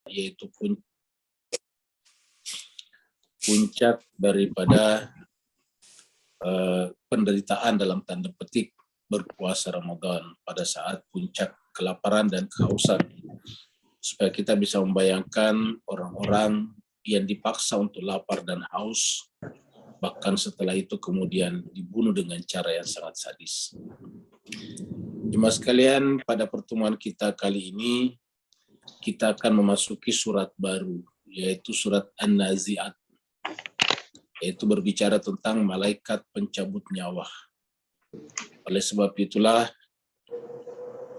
yaitu puncak daripada penderitaan dalam tanda petik berpuasa Ramadan, pada saat puncak kelaparan dan kehausan, supaya kita bisa membayangkan orang-orang yang dipaksa untuk lapar dan haus, bahkan setelah itu kemudian dibunuh dengan cara yang sangat sadis. Jemaah sekalian, pada pertemuan kita kali ini kita akan memasuki surat baru, yaitu surat An-Nazi'at, yaitu berbicara tentang malaikat pencabut nyawa. Oleh sebab itulah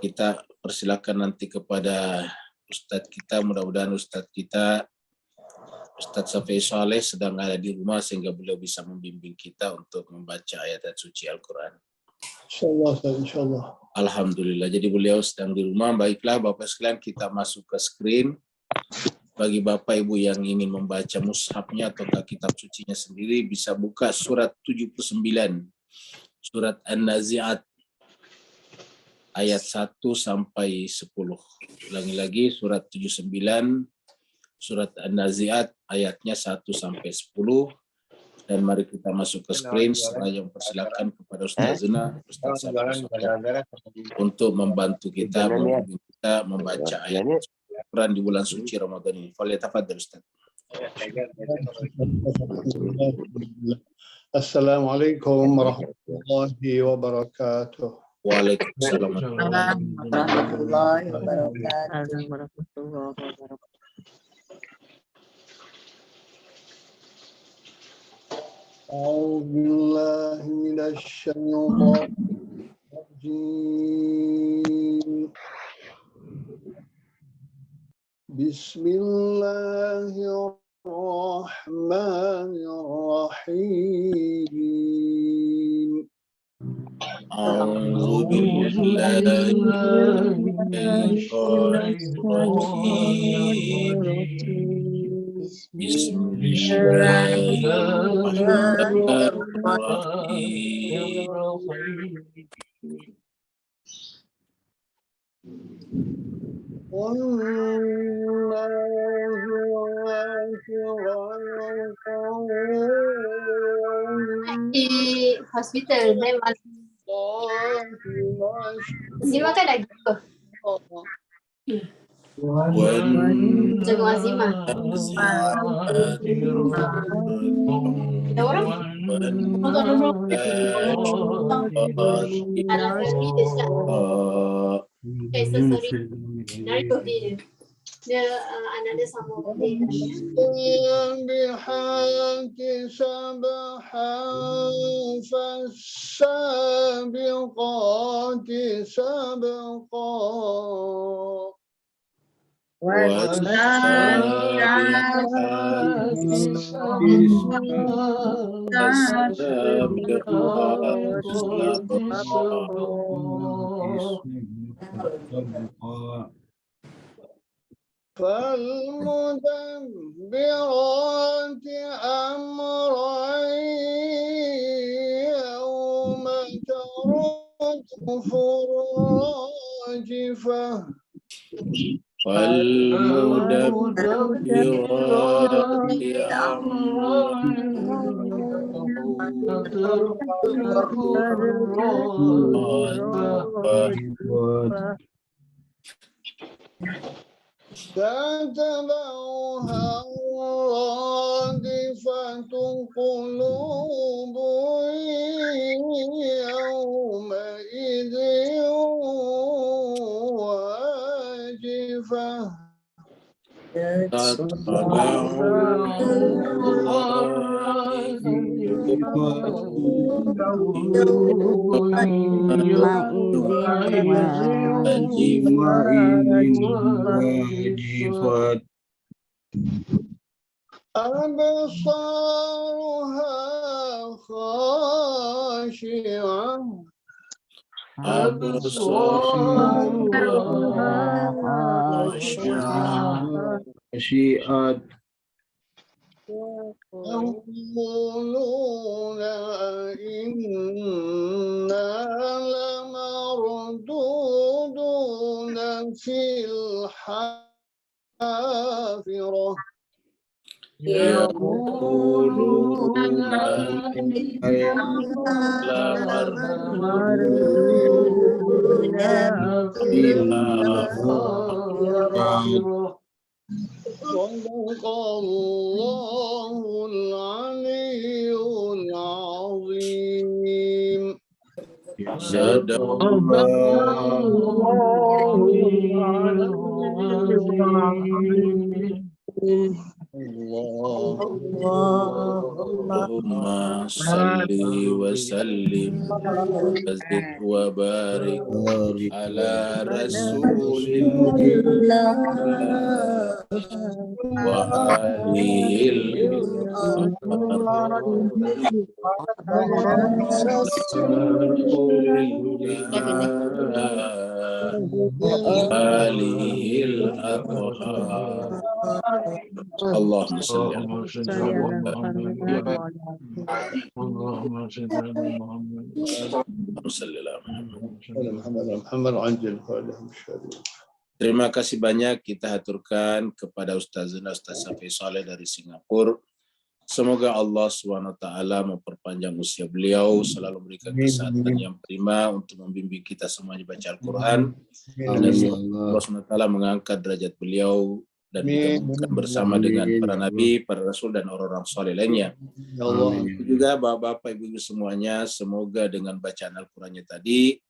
kita persilakan nanti kepada Ustadz kita, mudah-mudahan Ustadz kita, Ustadz Safi Saleh sedang ada di rumah sehingga beliau bisa membimbing kita untuk membaca ayat-ayat suci Al-Quran. Insyaallah. Alhamdulillah, jadi beliau sedang di rumah. Baiklah Bapak sekalian, kita masuk ke screen. Bagi Bapak Ibu yang ingin membaca mushafnya atau kitab sucinya sendiri, bisa buka surat 79, surat An-Nazi'at, ayat 1 sampai 10. Ulangi lagi, surat 79, surat An-Nazi'at, ayatnya 1 sampai 10. Dan mari kita masuk ke screen. Saya mempersilakan kepada Ustazuna, Ustaz Safi untuk membantu kita, membaca ayat Al-Quran di bulan suci Ramadan ini. Falyatafaddal Ustaz. Assalamualaikum warahmatullahi wabarakatuh. Waalaikumsalam warahmatullahi wabarakatuh. أعوذ بالله من الشيطان الرجيم. بسم الله الرحمن الرحيم. أعوذ بالله من الشيطان الرجيم. بسم الله الرحمن الرحيم. Di hospital memang Zima kan dah gitu. Jago Azima. Ada orang? Ada video tak? Okay, so sorry. Dari video. Dia anak dia sama dia. بحق سبحا فالسابقات سبقا فالمدبرات أمرا يوم ترجف الراجفة فالمدبرات أمرا تتبعها رادفة قلوب يومئذ واجفة أبصارها خاشعة خاشعة يقولون إنا لمردودون في الحافرة الآخرة يقولون بما صدق الله العلي العظيم صدق الله اللهم صل وسلم وزد وبارك على رسول الله وآله آله الأطهار اللهم صل على محمد عجل فعلهم الشهادة. Terima kasih banyak kita haturkan kepada Ustaz Safi Saleh dari Singapura. Semoga Allah SWT memperpanjang usia beliau, selalu memberikan kesehatan yang prima untuk membimbing kita semuanya baca Al-Quran. Dan Allah SWT mengangkat derajat beliau dan digabungkan bersama dengan para nabi, para rasul, dan orang-orang soleh lainnya. Ya Allah. Juga Bapak-Bapak, Ibu-Ibu semuanya, semoga dengan bacaan Al-Qurannya tadi,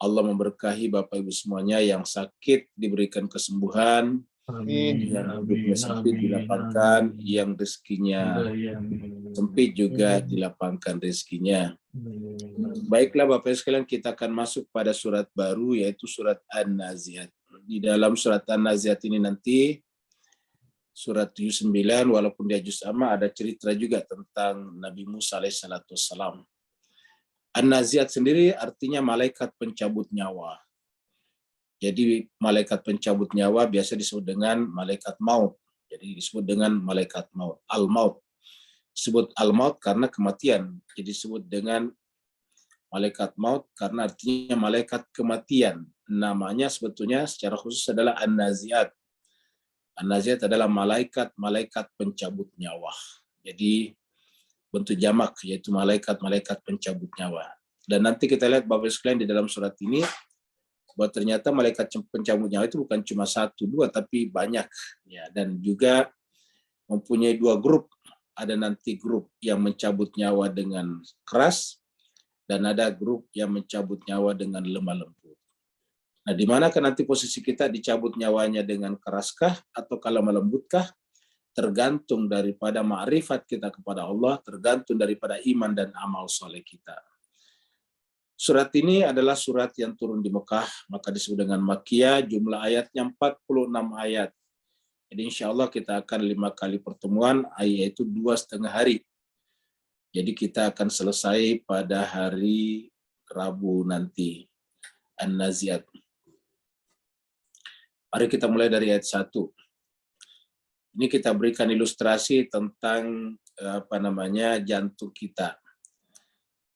Allah memberkahi Bapak Ibu semuanya yang sakit diberikan kesembuhan, yang hidupnya sempit dilapangkan, yang rezekinya sempit juga dilapangkan rezekinya. Baiklah Bapak Ibu sekalian, kita akan masuk pada surat baru yaitu surat An-Nazi'at. Di dalam surat An-Nazi'at ini nanti surat 79 walaupun dia juz amma ada cerita juga tentang Nabi Musa alaihissalam. An-Nazi'at sendiri artinya malaikat pencabut nyawa. Jadi malaikat pencabut nyawa biasa disebut dengan malaikat maut. Jadi disebut dengan malaikat maut. Al-maut. Disebut al-maut karena kematian. Jadi disebut dengan malaikat maut karena artinya malaikat kematian. Namanya sebetulnya secara khusus adalah An-Nazi'at. An-Nazi'at adalah malaikat pencabut nyawa. Jadi bentuk jamak yaitu malaikat pencabut nyawa. Dan nanti kita lihat Bapak sekalian di dalam surat ini bahwa ternyata malaikat pencabut nyawa itu bukan cuma 1, 2 tapi banyak ya, dan juga mempunyai 2 grup. Ada nanti grup yang mencabut nyawa dengan keras dan ada grup yang mencabut nyawa dengan lemah lembut. Nah, di manakah nanti posisi kita, dicabut nyawanya dengan keraskah atau lemah lembutkah? Tergantung daripada ma'rifat kita kepada Allah, tergantung daripada iman dan amal soleh kita. Surat ini adalah surat yang turun di Mekah, maka disebut dengan Makkiyah, jumlah ayatnya 46 ayat. Jadi insya Allah kita akan 5 kali pertemuan, yaitu 2,5 hari. Jadi kita akan selesai pada hari Rabu nanti, An-Nazi'at. Mari kita mulai dari ayat 1. Ini kita berikan ilustrasi tentang jantung kita.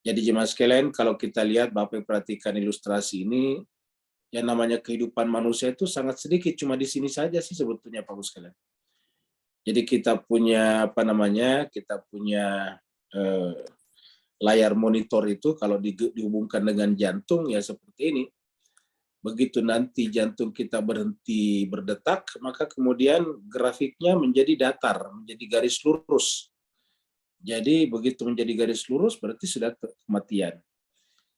Jadi jemaah sekalian, kalau kita lihat, Bapak perhatikan ilustrasi ini, yang namanya kehidupan manusia itu sangat sedikit, cuma di sini saja sih sebetulnya Bapak sekalian. Jadi kita punya layar monitor itu kalau dihubungkan dengan jantung ya seperti ini. Begitu nanti jantung kita berhenti berdetak, maka kemudian grafiknya menjadi datar, menjadi garis lurus. Jadi begitu menjadi garis lurus berarti sudah kematian.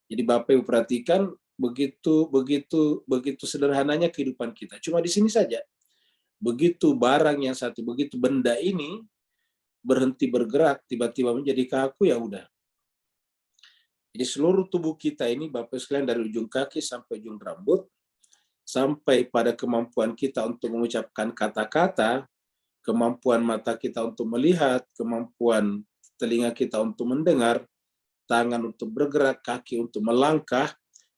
Jadi Bapak Ibu perhatikan begitu sederhananya kehidupan kita. Cuma di sini saja. Begitu barang yang satu, begitu benda ini berhenti bergerak, tiba-tiba menjadi kaku, ya udah. Jadi seluruh tubuh kita ini, Bapak sekalian, dari ujung kaki sampai ujung rambut, sampai pada kemampuan kita untuk mengucapkan kata-kata, kemampuan mata kita untuk melihat, kemampuan telinga kita untuk mendengar, tangan untuk bergerak, kaki untuk melangkah,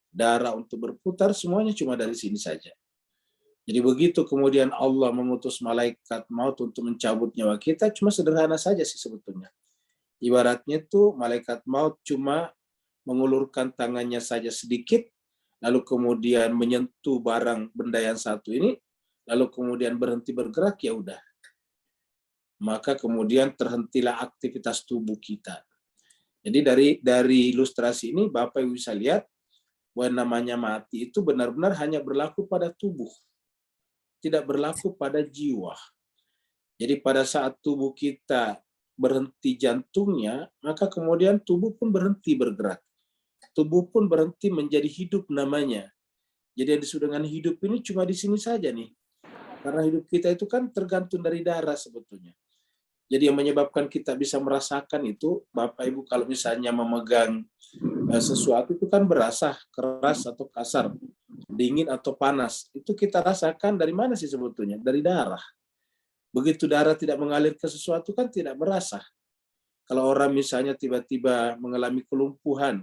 darah untuk berputar, semuanya cuma dari sini saja. Jadi begitu kemudian Allah mengutus malaikat maut untuk mencabut nyawa kita, cuma sederhana saja sih sebetulnya. Ibaratnya tuh malaikat maut cuma mengulurkan tangannya saja sedikit, lalu kemudian menyentuh barang benda yang satu ini, lalu kemudian berhenti bergerak, ya udah. Maka kemudian terhentilah aktivitas tubuh kita. Jadi dari ilustrasi ini Bapak Ibu bisa lihat bahwa namanya mati itu benar-benar hanya berlaku pada tubuh, tidak berlaku pada jiwa. Jadi pada saat tubuh kita berhenti jantungnya, maka kemudian tubuh pun berhenti bergerak. Tubuh pun berhenti menjadi hidup namanya. Jadi yang disebut dengan hidup ini cuma di sini saja nih. Karena hidup kita itu kan tergantung dari darah sebetulnya. Jadi yang menyebabkan kita bisa merasakan itu, Bapak Ibu kalau misalnya memegang sesuatu itu kan berasa keras atau kasar, dingin atau panas. Itu kita rasakan dari mana sih sebetulnya? Dari darah. Begitu darah tidak mengalir ke sesuatu kan tidak berasa. Kalau orang misalnya tiba-tiba mengalami kelumpuhan,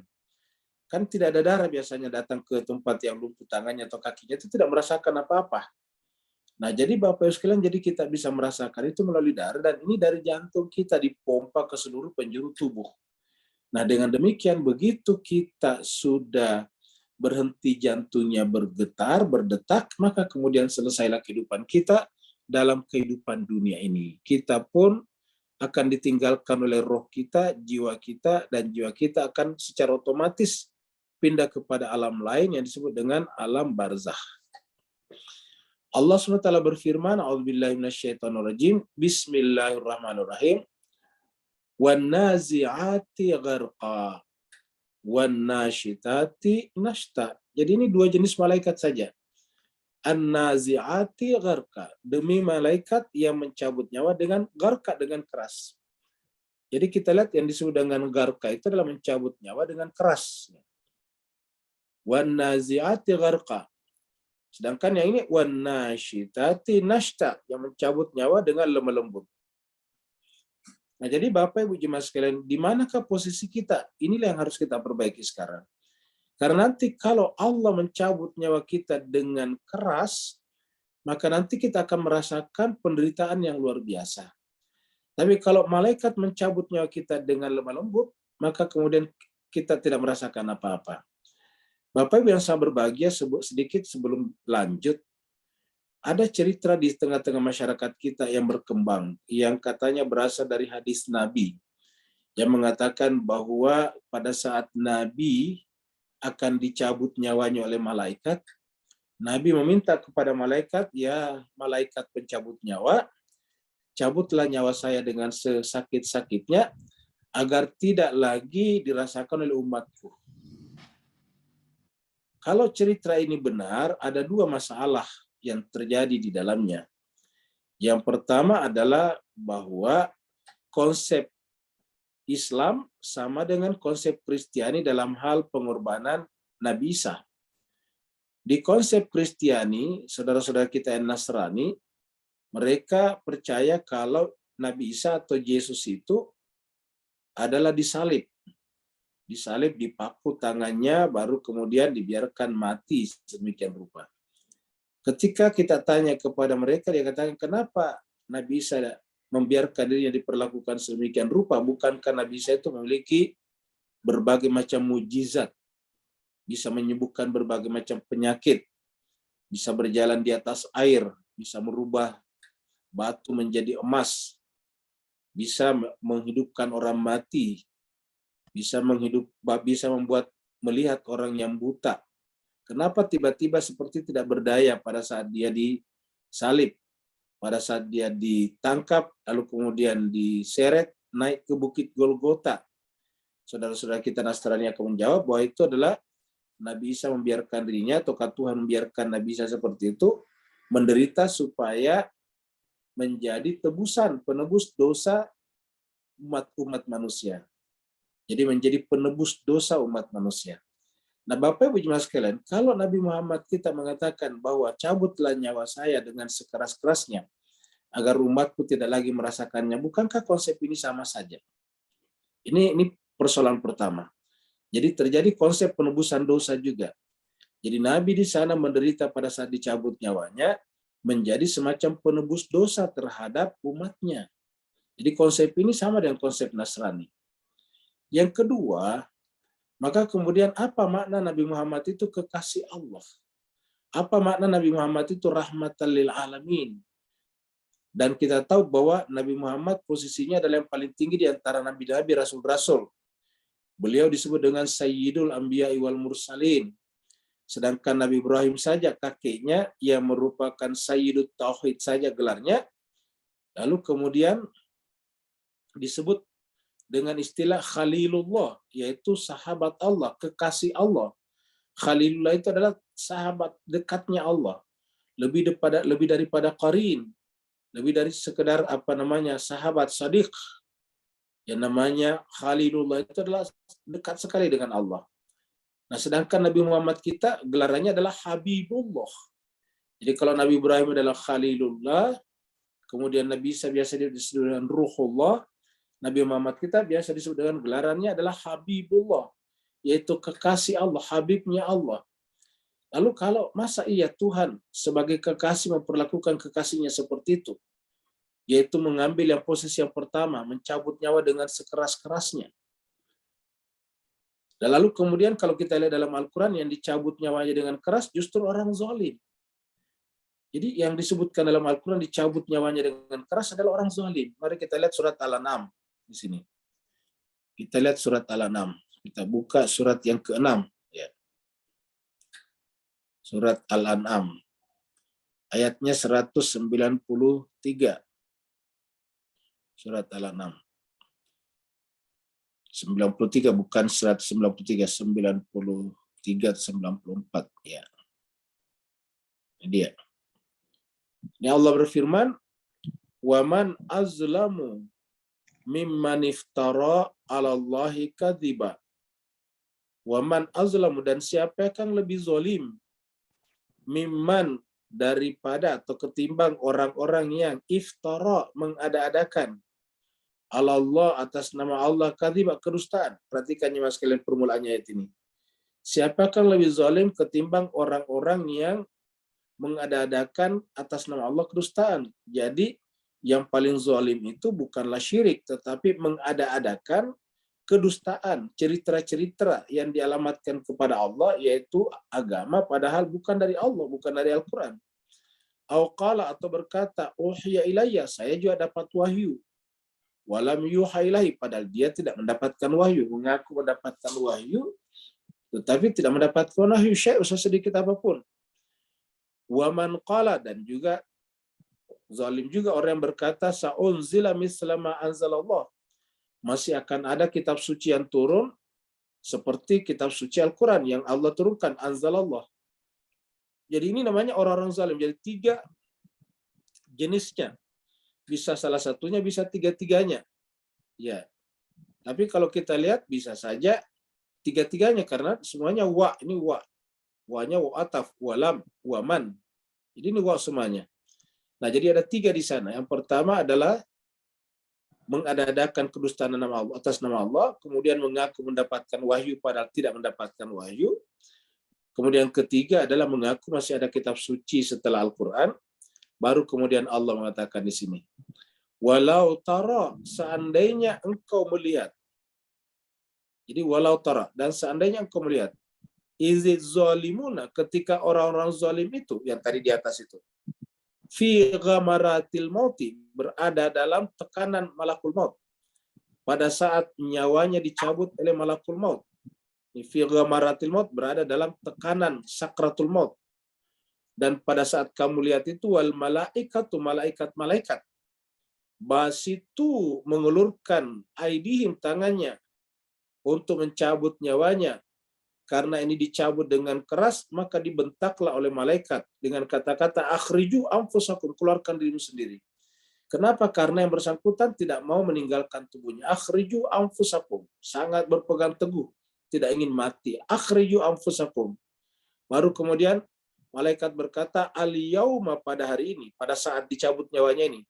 kan tidak ada darah biasanya datang ke tempat yang lumpuh tangannya atau kakinya, itu tidak merasakan apa-apa. Nah, jadi Bapak Ibu sekalian, jadi kita bisa merasakan itu melalui darah, dan ini dari jantung kita dipompa ke seluruh penjuru tubuh. Nah, dengan demikian begitu kita sudah berhenti jantungnya bergetar, berdetak, maka kemudian selesailah kehidupan kita dalam kehidupan dunia ini. Kita pun akan ditinggalkan oleh roh kita, dan jiwa kita akan secara otomatis pindah kepada alam lain yang disebut dengan alam barzakh. Allah SWT berfirman, A'udzubillahi minasyaitonirrajim, Bismillahirrahmanirrahim, Wan-nazi'ati gharqa, wan-nasyitati nashta. Jadi ini dua jenis malaikat saja. An-nazi'ati gharqa, demi malaikat yang mencabut nyawa dengan gharqa, dengan keras. Jadi kita lihat yang disebut dengan gharqa itu adalah mencabut nyawa dengan keras. Wan-nazi'ati gharqa. Sedangkan yang ini wan-nasyitati nashta, yang mencabut nyawa dengan lemah lembut. Nah, jadi Bapak Ibu jemaah sekalian, di manakah posisi kita? Inilah yang harus kita perbaiki sekarang. Karena nanti kalau Allah mencabut nyawa kita dengan keras, maka nanti kita akan merasakan penderitaan yang luar biasa. Tapi kalau malaikat mencabut nyawa kita dengan lemah lembut, maka kemudian kita tidak merasakan apa-apa. Bapak Ibu yang saya berbahagia, sedikit sebelum lanjut, ada cerita di tengah-tengah masyarakat kita yang berkembang, yang katanya berasal dari hadis Nabi, yang mengatakan bahwa pada saat Nabi akan dicabut nyawanya oleh malaikat, Nabi meminta kepada malaikat, ya malaikat pencabut nyawa, cabutlah nyawa saya dengan sesakit-sakitnya, agar tidak lagi dirasakan oleh umatku. Kalau cerita ini benar, ada dua masalah yang terjadi di dalamnya. Yang pertama adalah bahwa konsep Islam sama dengan konsep Kristiani dalam hal pengorbanan Nabi Isa. Di konsep Kristiani, saudara-saudara kita yang Nasrani, mereka percaya kalau Nabi Isa atau Yesus itu adalah disalib. Disalib, dipaku tangannya, baru kemudian dibiarkan mati sedemikian rupa. Ketika kita tanya kepada mereka, dia katakan, kenapa Nabi Isa membiarkan dirinya diperlakukan sedemikian rupa? Bukankah Nabi Isa itu memiliki berbagai macam mujizat, bisa menyembuhkan berbagai macam penyakit, bisa berjalan di atas air, bisa merubah batu menjadi emas, bisa menghidupkan orang mati, bisa membuat melihat orang yang buta. Kenapa tiba-tiba seperti tidak berdaya pada saat dia disalib, pada saat dia ditangkap, lalu kemudian diseret naik ke Bukit Golgota? Saudara-saudara kita Nasrani akan menjawab bahwa itu adalah Nabi Isa membiarkan dirinya, ataukah Tuhan membiarkan Nabi Isa seperti itu menderita supaya menjadi tebusan, penebus dosa umat manusia. Jadi menjadi penebus dosa umat manusia. Nah, Bapak Ibu jemaah sekalian, kalau Nabi Muhammad kita mengatakan bahwa cabutlah nyawa saya dengan sekeras-kerasnya agar umatku tidak lagi merasakannya, bukankah konsep ini sama saja? Ini persoalan pertama. Jadi terjadi konsep penebusan dosa juga. Jadi Nabi di sana menderita pada saat dicabut nyawanya menjadi semacam penebus dosa terhadap umatnya. Jadi konsep ini sama dengan konsep Nasrani. Yang kedua, maka kemudian apa makna Nabi Muhammad itu kekasih Allah? Apa makna Nabi Muhammad itu rahmatan lil alamin? Dan kita tahu bahwa Nabi Muhammad posisinya adalah yang paling tinggi di antara nabi-nabi, rasul-rasul. Beliau disebut dengan Sayyidul Anbiya wal Mursalin. Sedangkan Nabi Ibrahim saja kakeknya yang merupakan Sayyidut Tauhid saja gelarnya. Lalu kemudian disebut dengan istilah Khalilullah, yaitu sahabat Allah, kekasih Allah. Khalilullah itu adalah sahabat dekatnya Allah. Lebih daripada qarin, lebih dari sekedar sahabat sadiq. Yang namanya Khalilullah itu adalah dekat sekali dengan Allah. Nah, sedangkan Nabi Muhammad kita gelarannya adalah Habibullah. Jadi kalau Nabi Ibrahim adalah Khalilullah, kemudian Nabi Isa biasa disebut dengan Ruhullah, Nabi Muhammad kita biasa disebut dengan gelarannya adalah Habibullah, yaitu kekasih Allah, Habibnya Allah. Lalu kalau masa iya Tuhan sebagai kekasih memperlakukan kekasihnya seperti itu, yaitu mengambil yang posisi yang pertama, mencabut nyawa dengan sekeras-kerasnya. Dan lalu kemudian kalau kita lihat dalam Al-Quran yang dicabut nyawanya dengan keras justru orang zalim. Jadi yang disebutkan dalam Al-Quran dicabut nyawanya dengan keras adalah orang zalim. Mari kita lihat surat Al-An'am di sini. Kita lihat surat Al-An'am. Kita buka surat yang ke-6. Ya. Surat Al-An'am. Ayatnya 193. Surat Al-An'am. 93 bukan 193, 93 atau 94. Ya. Ini dia. Ini Allah berfirman, "Waman azlamu mimman iftara 'ala Allahi kadziba." Waman azlamu, dan siapa yang lebih zalim mimman, daripada atau ketimbang orang-orang yang iftara, mengada-adakan, 'ala Allah, atas nama Allah, kadziba, kedustaan. Perhatikan ya Mas kalian permulaannya ayat ini. Siapa yang lebih zalim ketimbang orang-orang yang mengada-adakan atas nama Allah kedustaan. Jadi yang paling zalim itu bukanlah syirik, tetapi mengada-adakan kedustaan, cerita-cerita yang dialamatkan kepada Allah, yaitu agama, padahal bukan dari Allah, bukan dari Al-Quran. Qala, atau berkata, uhiya ilayya, saya juga dapat wahyu. Walam yuha ilahi, padahal dia tidak mendapatkan wahyu, mengaku mendapatkan wahyu, tetapi tidak mendapatkan wahyu syai' sedikit apapun. Waman qala, dan juga zalim juga orang yang berkata, sa'unzila misla ma anzalallah, masih akan ada kitab suci yang turun seperti kitab suci Al-Quran yang Allah turunkan, anzalallah. Jadi ini namanya orang-orang zalim. Jadi 3 jenisnya. Bisa salah satunya, bisa 3-tiganya. Ya. Tapi kalau kita lihat bisa saja 3-tiganya karena semuanya wa, ini wa. Wa-nya wa ataf, walam, waman. Jadi ini wa semuanya. Nah, jadi ada 3 di sana. Yang pertama adalah mengada-adakan kedustaan nama Allah, atas nama Allah, kemudian mengaku mendapatkan wahyu padahal tidak mendapatkan wahyu. Kemudian ketiga adalah mengaku masih ada kitab suci setelah Al-Quran. Baru kemudian Allah mengatakan di sini, walau tara, seandainya engkau melihat. Jadi walau tara, dan seandainya engkau melihat, izid zalimuna, ketika orang-orang zalim itu yang tadi di atas itu, fi ghamaratil mauti, berada dalam tekanan malakul maut, pada saat nyawanya dicabut oleh malakul maut. Fi ghamaratil maut, berada dalam tekanan sakratul maut. Dan pada saat kamu lihat itu, wal malaikatu, malaikat basitu, mengulurkan aidihim, tangannya untuk mencabut nyawanya. Karena ini dicabut dengan keras, maka dibentaklah oleh malaikat dengan kata-kata akhriju anfusakum, keluarkan dirimu sendiri. Kenapa? Karena yang bersangkutan tidak mau meninggalkan tubuhnya. Akhriju anfusakum, sangat berpegang teguh, tidak ingin mati. Akhriju anfusakum. Baru kemudian malaikat berkata, al-yauma, pada hari ini, pada saat dicabut nyawanya ini,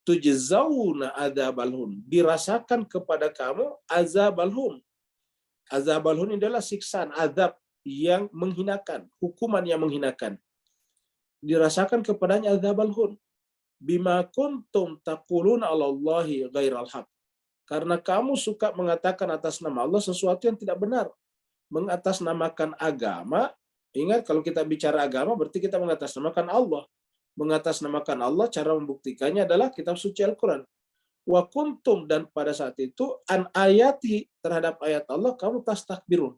tujzauna adzabal hun, dirasakan kepada kamu azabal hun. Azabal hun adalah siksaan, azab yang menghinakan, hukuman yang menghinakan. Dirasakan kepadanya azabal hun. Bima kuntum taquluna 'ala Allahi ghairal haq. Karena kamu suka mengatakan atas nama Allah sesuatu yang tidak benar. Mengatasnamakan agama Ingat, kalau kita bicara agama berarti kita mengatasnamakan Allah. Mengatasnamakan Allah, cara membuktikannya adalah kitab suci Al-Quran. Wa kuntum, dan pada saat itu an ayati, terhadap ayat Allah kamu tastakbirun.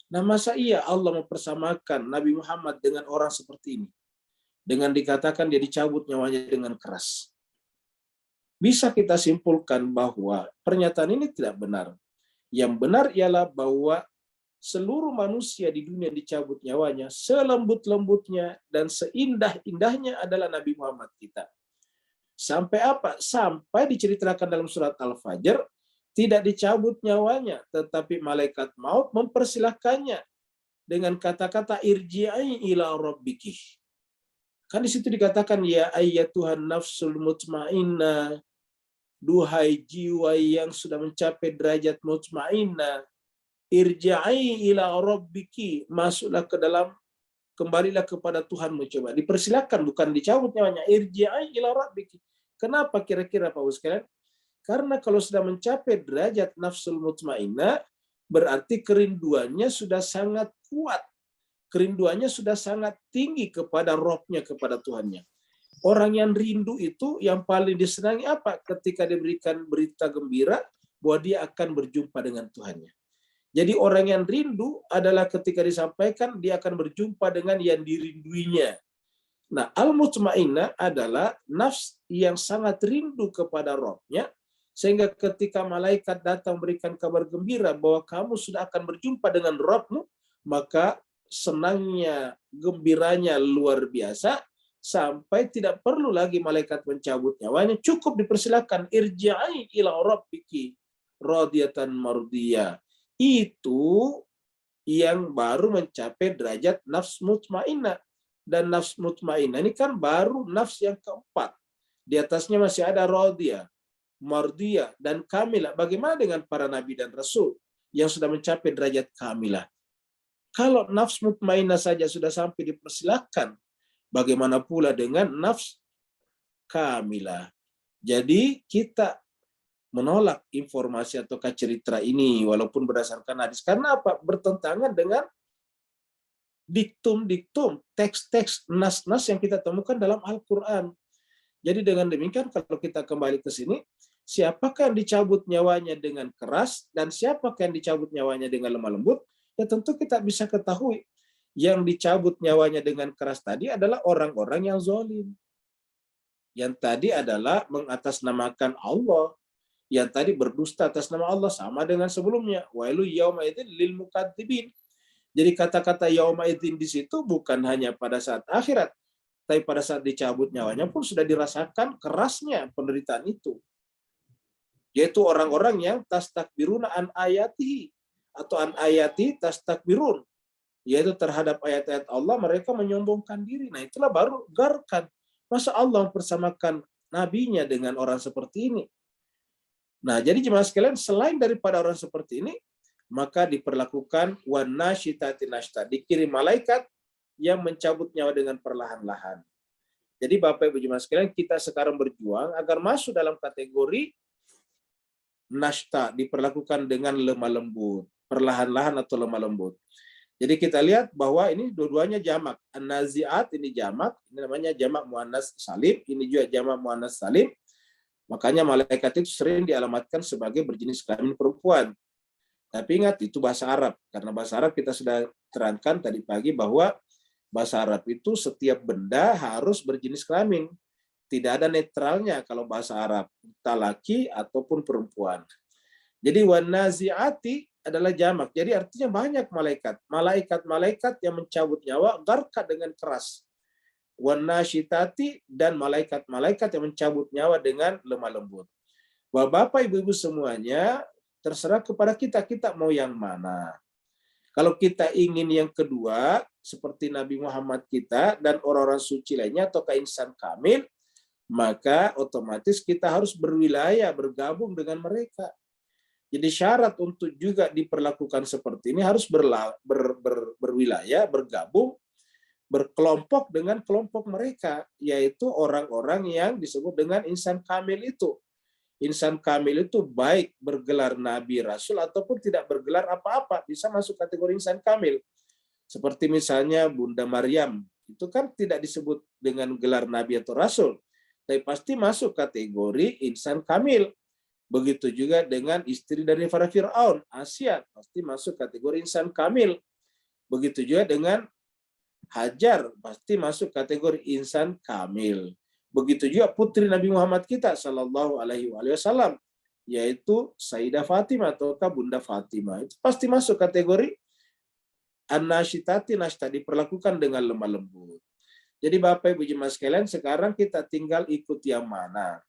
Nah, masa iya Allah mempersamakan Nabi Muhammad dengan orang seperti ini? Dengan dikatakan dia dicabut nyawanya dengan keras. Bisa kita simpulkan bahwa pernyataan ini tidak benar. Yang benar ialah bahwa seluruh manusia di dunia dicabut nyawanya, selembut-lembutnya dan seindah-indahnya adalah Nabi Muhammad kita. Sampai apa? Sampai diceritakan dalam surat Al-Fajr, tidak dicabut nyawanya, tetapi malaikat maut mempersilahkannya dengan kata-kata irji'i ila rabbiki. Kan di situ dikatakan ya ayyatuhan nafsul mutmainnah, duhai jiwa yang sudah mencapai derajat mutmainnah, irji'i ila rabbiki, masuklah ke dalam, kembalilah kepada Tuhanmu. Coba dipersilakan, bukan dicabut nyawanya. Irji'i ila rabbiki. Kenapa kira-kira Pak sekalian? Karena kalau sudah mencapai derajat nafsul mutmainnah, berarti kerinduannya sudah sangat kuat. Kerinduannya sudah sangat tinggi kepada Robnya, kepada Tuhannya. Orang yang rindu itu yang paling disenangi apa? Ketika diberikan berita gembira bahwa dia akan berjumpa dengan Tuhannya. Jadi orang yang rindu adalah ketika disampaikan dia akan berjumpa dengan yang dirinduinya. Nah, al-mutmainnah adalah nafs yang sangat rindu kepada Robnya, sehingga ketika malaikat datang memberikan kabar gembira bahwa kamu sudah akan berjumpa dengan Robmu, maka senangnya, gembiranya luar biasa, sampai tidak perlu lagi malaikat mencabut nyawanya, cukup dipersilakan irji'i ila rabbiki radiyatan mardiyah. Itu yang baru mencapai derajat nafs mutmainnah. Dan nafs mutmainnah ini kan baru nafs yang keempat. Di atasnya masih ada radiyah, mardiyah, dan kamilah. Bagaimana dengan para nabi dan rasul yang sudah mencapai derajat kamilah? Kalau nafs mutmainnah saja sudah sampai dipersilakan, bagaimana pula dengan nafs kamilah? Jadi kita menolak informasi atau cerita ini walaupun berdasarkan hadis. Karena apa? Bertentangan dengan diktum-diktum, teks-teks, nas-nas yang kita temukan dalam Al-Quran. Jadi dengan demikian kalau kita kembali ke sini, siapakah yang dicabut nyawanya dengan keras dan siapakah yang dicabut nyawanya dengan lemah lembut? Ya tentu kita bisa ketahui yang dicabut nyawanya dengan keras tadi adalah orang-orang yang zalim. Yang tadi adalah mengatasnamakan Allah. Yang tadi berdusta atas nama Allah, sama dengan sebelumnya. Wailu yauma idzin lil mukadzibin. Jadi kata-kata yauma idzin di situ bukan hanya pada saat akhirat, tapi pada saat dicabut nyawanya pun sudah dirasakan kerasnya penderitaan itu. Yaitu orang-orang yang tastakbiruna an ayatihi, atau an ayati tastakbirun, yaitu terhadap ayat-ayat Allah mereka menyombongkan diri. Nah, itulah baru garkan. Masa Allah mempersamakan nabinya dengan orang seperti ini? Nah, jadi jemaah sekalian, selain daripada orang seperti ini, maka diperlakukan wan nasyitati nashta, dikirim malaikat yang mencabut nyawa dengan perlahan-lahan. Jadi Bapak Ibu jemaah sekalian, kita sekarang berjuang agar masuk dalam kategori nashta, diperlakukan dengan lemah lembut, perlahan-lahan atau lemah lembut. Jadi kita lihat bahwa ini dua-duanya jamak. An-nazi'at ini jamak, ini namanya jamak muannas salim, ini juga jamak muannas salim. Makanya malaikat itu sering dialamatkan sebagai berjenis kelamin perempuan. Tapi ingat, itu bahasa Arab. Karena bahasa Arab kita sudah terangkan tadi pagi bahwa bahasa Arab itu setiap benda harus berjenis kelamin. Tidak ada netralnya kalau bahasa Arab, entah laki ataupun perempuan. Jadi wan nazi'ati adalah jamak. Jadi artinya banyak malaikat. Malaikat-malaikat yang mencabut nyawa garka dengan keras. Wan nasyitati, dan malaikat-malaikat yang mencabut nyawa dengan lemah lembut. Bapak Ibu-ibu semuanya, terserah kepada kita, kita mau yang mana. Kalau kita ingin yang kedua, seperti Nabi Muhammad kita dan orang-orang suci lainnya, atau insan kamil, maka otomatis kita harus berwilayah, bergabung dengan mereka. Jadi syarat untuk juga diperlakukan seperti ini harus berwilayah, bergabung, berkelompok dengan kelompok mereka, yaitu orang-orang yang disebut dengan insan kamil itu. Insan kamil itu baik bergelar nabi, rasul, ataupun tidak bergelar apa-apa, bisa masuk kategori insan kamil. Seperti misalnya Bunda Maryam, itu kan tidak disebut dengan gelar nabi atau rasul, tapi pasti masuk kategori insan kamil. Begitu juga dengan istri dari Firaun, Asia, pasti masuk kategori insan kamil. Begitu juga dengan Hajar, pasti masuk kategori insan kamil. Begitu juga putri Nabi Muhammad kita Shallallahu Alaihi Wasallam, yaitu Sayyidah Fatimah atau Bunda Fatimah, itu pasti masuk kategori an-nasyitati nashta, diperlakukan dengan lemah lembut. Jadi Bapak Ibu jemaah sekalian, sekarang kita tinggal ikut yang mana.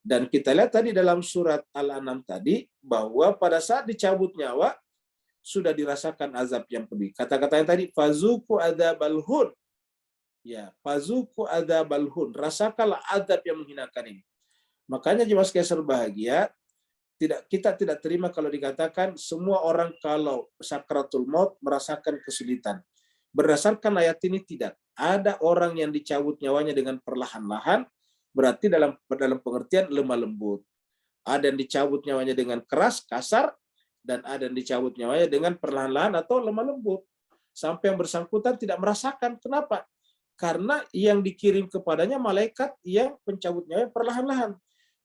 Dan kita lihat tadi dalam surat Al-An'am tadi, bahwa pada saat dicabut nyawa, sudah dirasakan azab yang pedih. Kata-kata yang tadi, fazuku adzabal hun. Ya, fazuku adzabal hun. Rasakanlah azab yang menghinakan ini. Makanya jemaah sekalian berbahagia, kita tidak terima kalau dikatakan semua orang kalau sakratul maut merasakan kesulitan. Berdasarkan ayat ini tidak. Ada orang yang dicabut nyawanya dengan perlahan-lahan, berarti dalam pengertian lemah lembut. Ada yang dicabut nyawanya dengan keras, kasar, dan ada yang dicabut nyawanya dengan perlahan-lahan atau lemah lembut. Sampai yang bersangkutan tidak merasakan. Kenapa? Karena yang dikirim kepadanya malaikat yang pencabut nyawa perlahan-lahan.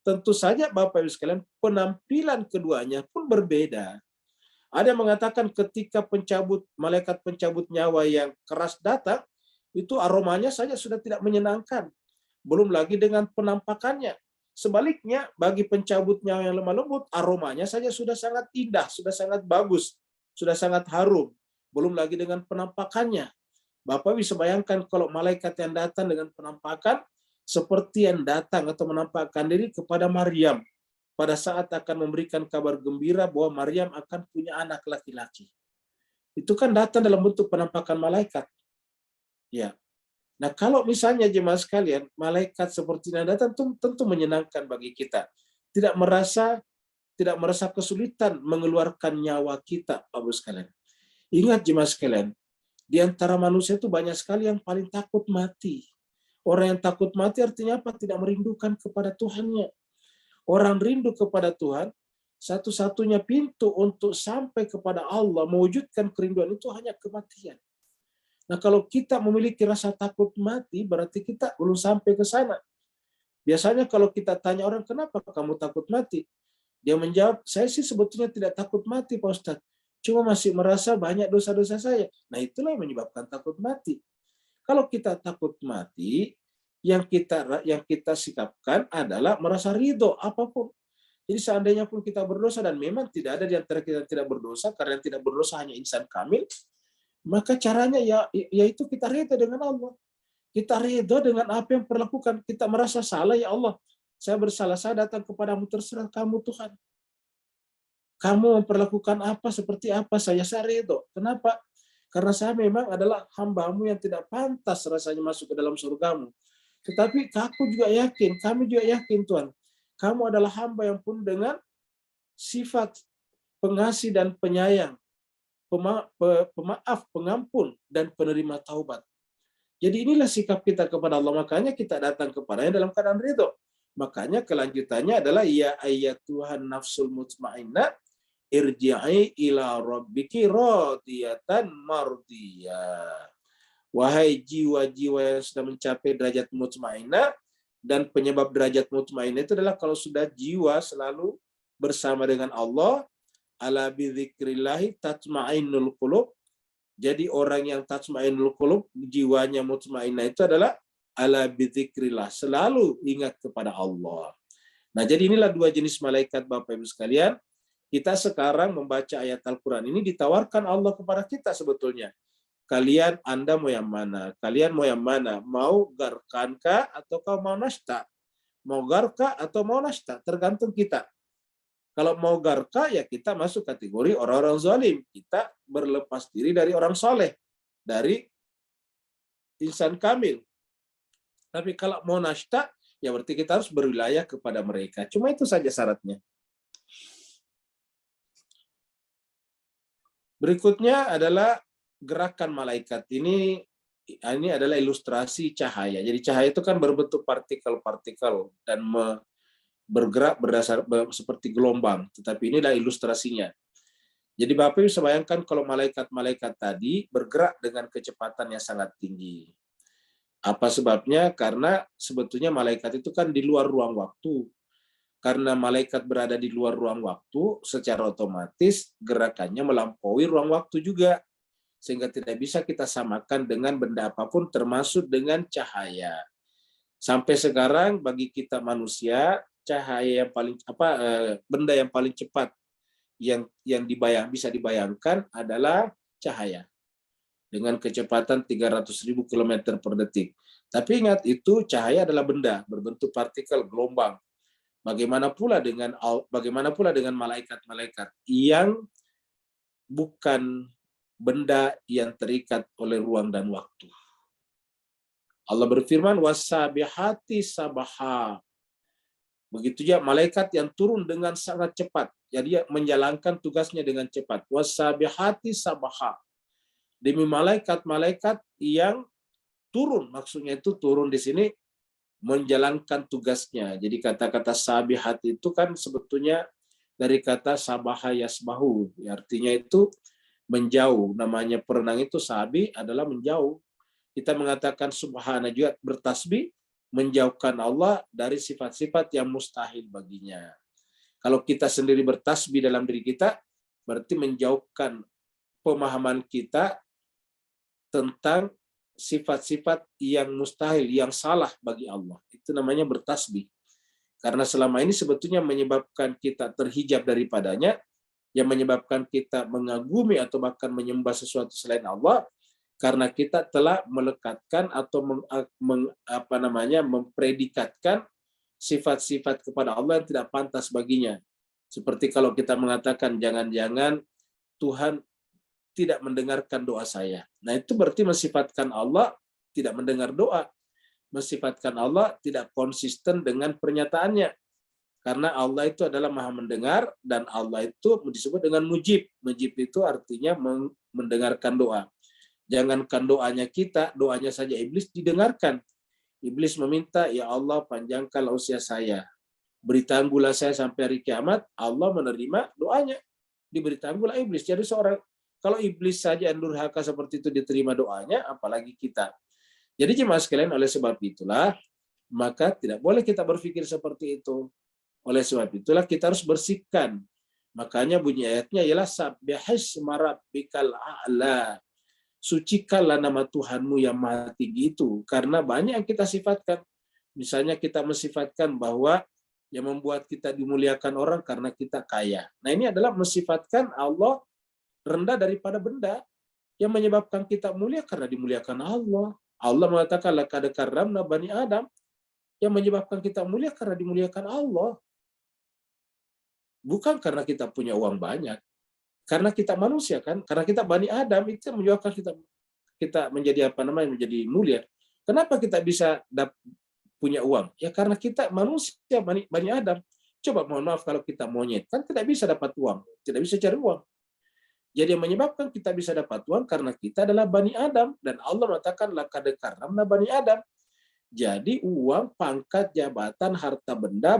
Tentu saja Bapak Ibu sekalian, penampilan keduanya pun berbeda. Ada yang mengatakan ketika malaikat pencabut nyawa yang keras datang, itu aromanya saja sudah tidak menyenangkan. Belum lagi dengan penampakannya. Sebaliknya, bagi pencabut nyawa yang lemah lembut, aromanya saja sudah sangat indah, sudah sangat bagus, sudah sangat harum. Belum lagi dengan penampakannya. Bapak bisa bayangkan kalau malaikat yang datang dengan penampakan, seperti yang datang atau menampakkan diri kepada Maryam pada saat akan memberikan kabar gembira bahwa Maryam akan punya anak laki-laki. Itu kan datang dalam bentuk penampakan malaikat. Ya. Nah, kalau misalnya jemaah sekalian, malaikat seperti yang datang tentu menyenangkan bagi kita. Tidak merasa kesulitan mengeluarkan nyawa kita, Bapak sekalian. Ingat jemaah sekalian, di antara manusia itu banyak sekali yang paling takut mati. Orang yang takut mati artinya apa? Tidak merindukan kepada Tuhannya. Orang rindu kepada Tuhan, satu-satunya pintu untuk sampai kepada Allah, mewujudkan kerinduan itu hanya kematian. Nah, kalau kita memiliki rasa takut mati, berarti kita belum sampai ke sana. Biasanya kalau kita tanya orang, kenapa kamu takut mati? Dia menjawab, saya sih sebetulnya tidak takut mati, Pak Ustadz. Cuma masih merasa banyak dosa-dosa saya. Nah, itulah yang menyebabkan takut mati. Kalau kita takut mati, yang kita sikapkan adalah merasa ridho apapun. Jadi seandainya pun kita berdosa, dan memang tidak ada di antara kita yang tidak berdosa, karena yang tidak berdosa hanya insan kamil, maka caranya yaitu kita ridho dengan Allah. Kita ridho dengan apa yang perlakukan. Kita merasa salah, ya Allah, saya bersalah, saya datang kepadamu, terserah kamu Tuhan. Kamu memperlakukan apa, seperti apa, saya ridho. Kenapa? Karena saya memang adalah hamba-Mu yang tidak pantas rasanya masuk ke dalam surga-Mu. Tetapi aku juga yakin, kami juga yakin Tuhan, kamu adalah hamba yang pun dengan sifat pengasih dan penyayang, pemaaf, pengampun, dan penerima taubat. Jadi inilah sikap kita kepada Allah, makanya kita datang kepadanya dalam keadaan ridho. Makanya kelanjutannya adalah ya ayyatuhan nafsul mutmainnah irji'i ila rabbiki radiyatan mardiyah. Wahai jiwa-jiwa yang sudah mencapai derajat mutmainnah, dan penyebab derajat mutmainnah itu adalah kalau sudah jiwa selalu bersama dengan Allah, ala bidzikrillahi tatmainnul qulub. Jadi orang yang tatmainnul qulub, jiwanya mutmainnah itu adalah ala bidzikrillah, selalu ingat kepada Allah. Nah, jadi inilah dua jenis malaikat Bapak Ibu sekalian. Kita sekarang membaca ayat Al-Qur'an ini ditawarkan Allah kepada kita sebetulnya. Anda mau yang mana? Kalian mau yang mana? Mau garkankah atau mau nashta? Mau garka atau mau nashta? Tergantung kita. Kalau mau garka, ya kita masuk kategori orang-orang zalim. Kita berlepas diri dari orang soleh, dari insan kamil. Tapi kalau mau nashta, ya berarti kita harus berwilayah kepada mereka. Cuma itu saja syaratnya. Berikutnya adalah gerakan malaikat ini adalah ilustrasi cahaya. Jadi cahaya itu kan berbentuk partikel-partikel dan bergerak seperti gelombang. Tetapi inilah ilustrasinya. Jadi Bapak bisa bayangkan kalau malaikat-malaikat tadi bergerak dengan kecepatan yang sangat tinggi. Apa sebabnya? Karena sebetulnya malaikat itu kan di luar ruang waktu. Karena malaikat berada di luar ruang waktu, secara otomatis gerakannya melampaui ruang waktu juga. Sehingga tidak bisa kita samakan dengan benda apapun termasuk dengan cahaya. Sampai sekarang bagi kita manusia, cahaya yang paling benda yang paling cepat yang bisa dibayangkan adalah cahaya dengan kecepatan 300.000 km per detik. Tapi ingat, itu cahaya adalah benda berbentuk partikel gelombang. Bagaimana pula dengan malaikat-malaikat yang bukan benda yang terikat oleh ruang dan waktu. Allah berfirman, wasabihati sabaha. Begitu juga malaikat yang turun dengan sangat cepat. Jadi menjalankan tugasnya dengan cepat. Wasabihati sabaha. Demi malaikat-malaikat yang turun, maksudnya itu turun di sini menjalankan tugasnya. Jadi kata-kata sabihat itu kan sebetulnya dari kata sabaha yasbahu. Artinya itu menjauh. Namanya perenang itu sabi adalah menjauh. Kita mengatakan subhana juga bertasbih, menjauhkan Allah dari sifat-sifat yang mustahil baginya. Kalau kita sendiri bertasbih dalam diri kita, berarti menjauhkan pemahaman kita tentang sifat-sifat yang mustahil, yang salah bagi Allah. Itu namanya bertasbih. Karena selama ini sebetulnya menyebabkan kita terhijab daripadanya, yang menyebabkan kita mengagumi atau bahkan menyembah sesuatu selain Allah, karena kita telah melekatkan atau mempredikatkan sifat-sifat kepada Allah yang tidak pantas baginya. Seperti kalau kita mengatakan jangan-jangan Tuhan tidak mendengarkan doa saya. Nah, itu berarti mensifatkan Allah tidak mendengar doa. Mensifatkan Allah tidak konsisten dengan pernyataannya. Karena Allah itu adalah Maha mendengar dan Allah itu disebut dengan mujib. Mujib itu artinya mendengarkan doa. Jangankan doanya kita, doanya saja iblis didengarkan. Iblis meminta, ya Allah panjangkanlah usia saya. Beri tangguhlah saya sampai hari kiamat. Allah menerima doanya. Diberi tangguhlah iblis. Jadi kalau iblis saja yang durhaka seperti itu diterima doanya, apalagi kita. Jadi jemaah sekalian, oleh sebab itulah, maka tidak boleh kita berpikir seperti itu. Oleh sebab itulah kita harus bersihkan. Makanya bunyi ayatnya ialah sabbihisma rabbikal a'la. Sucikanlah nama Tuhanmu yang maha tinggi itu. Karena banyak yang kita sifatkan. Misalnya kita mensifatkan bahwa yang membuat kita dimuliakan orang karena kita kaya. Nah, ini adalah mensifatkan Allah rendah daripada benda. Yang menyebabkan kita mulia karena dimuliakan Allah. Allah mengatakan laqad karramna bani Adam. Yang menyebabkan kita mulia karena dimuliakan Allah. Bukan karena kita punya uang banyak. Karena kita manusia kan, karena kita Bani Adam, itu menyebabkan kita menjadi menjadi mulia. Kenapa kita bisa punya uang? Ya karena kita manusia Bani Adam. Coba mohon maaf kalau kita monyet, kan tidak bisa dapat uang, tidak bisa cari uang. Jadi yang menyebabkan kita bisa dapat uang karena kita adalah Bani Adam, dan Allah mengatakan laqad karramna Bani Adam. Jadi uang, pangkat, jabatan, harta benda,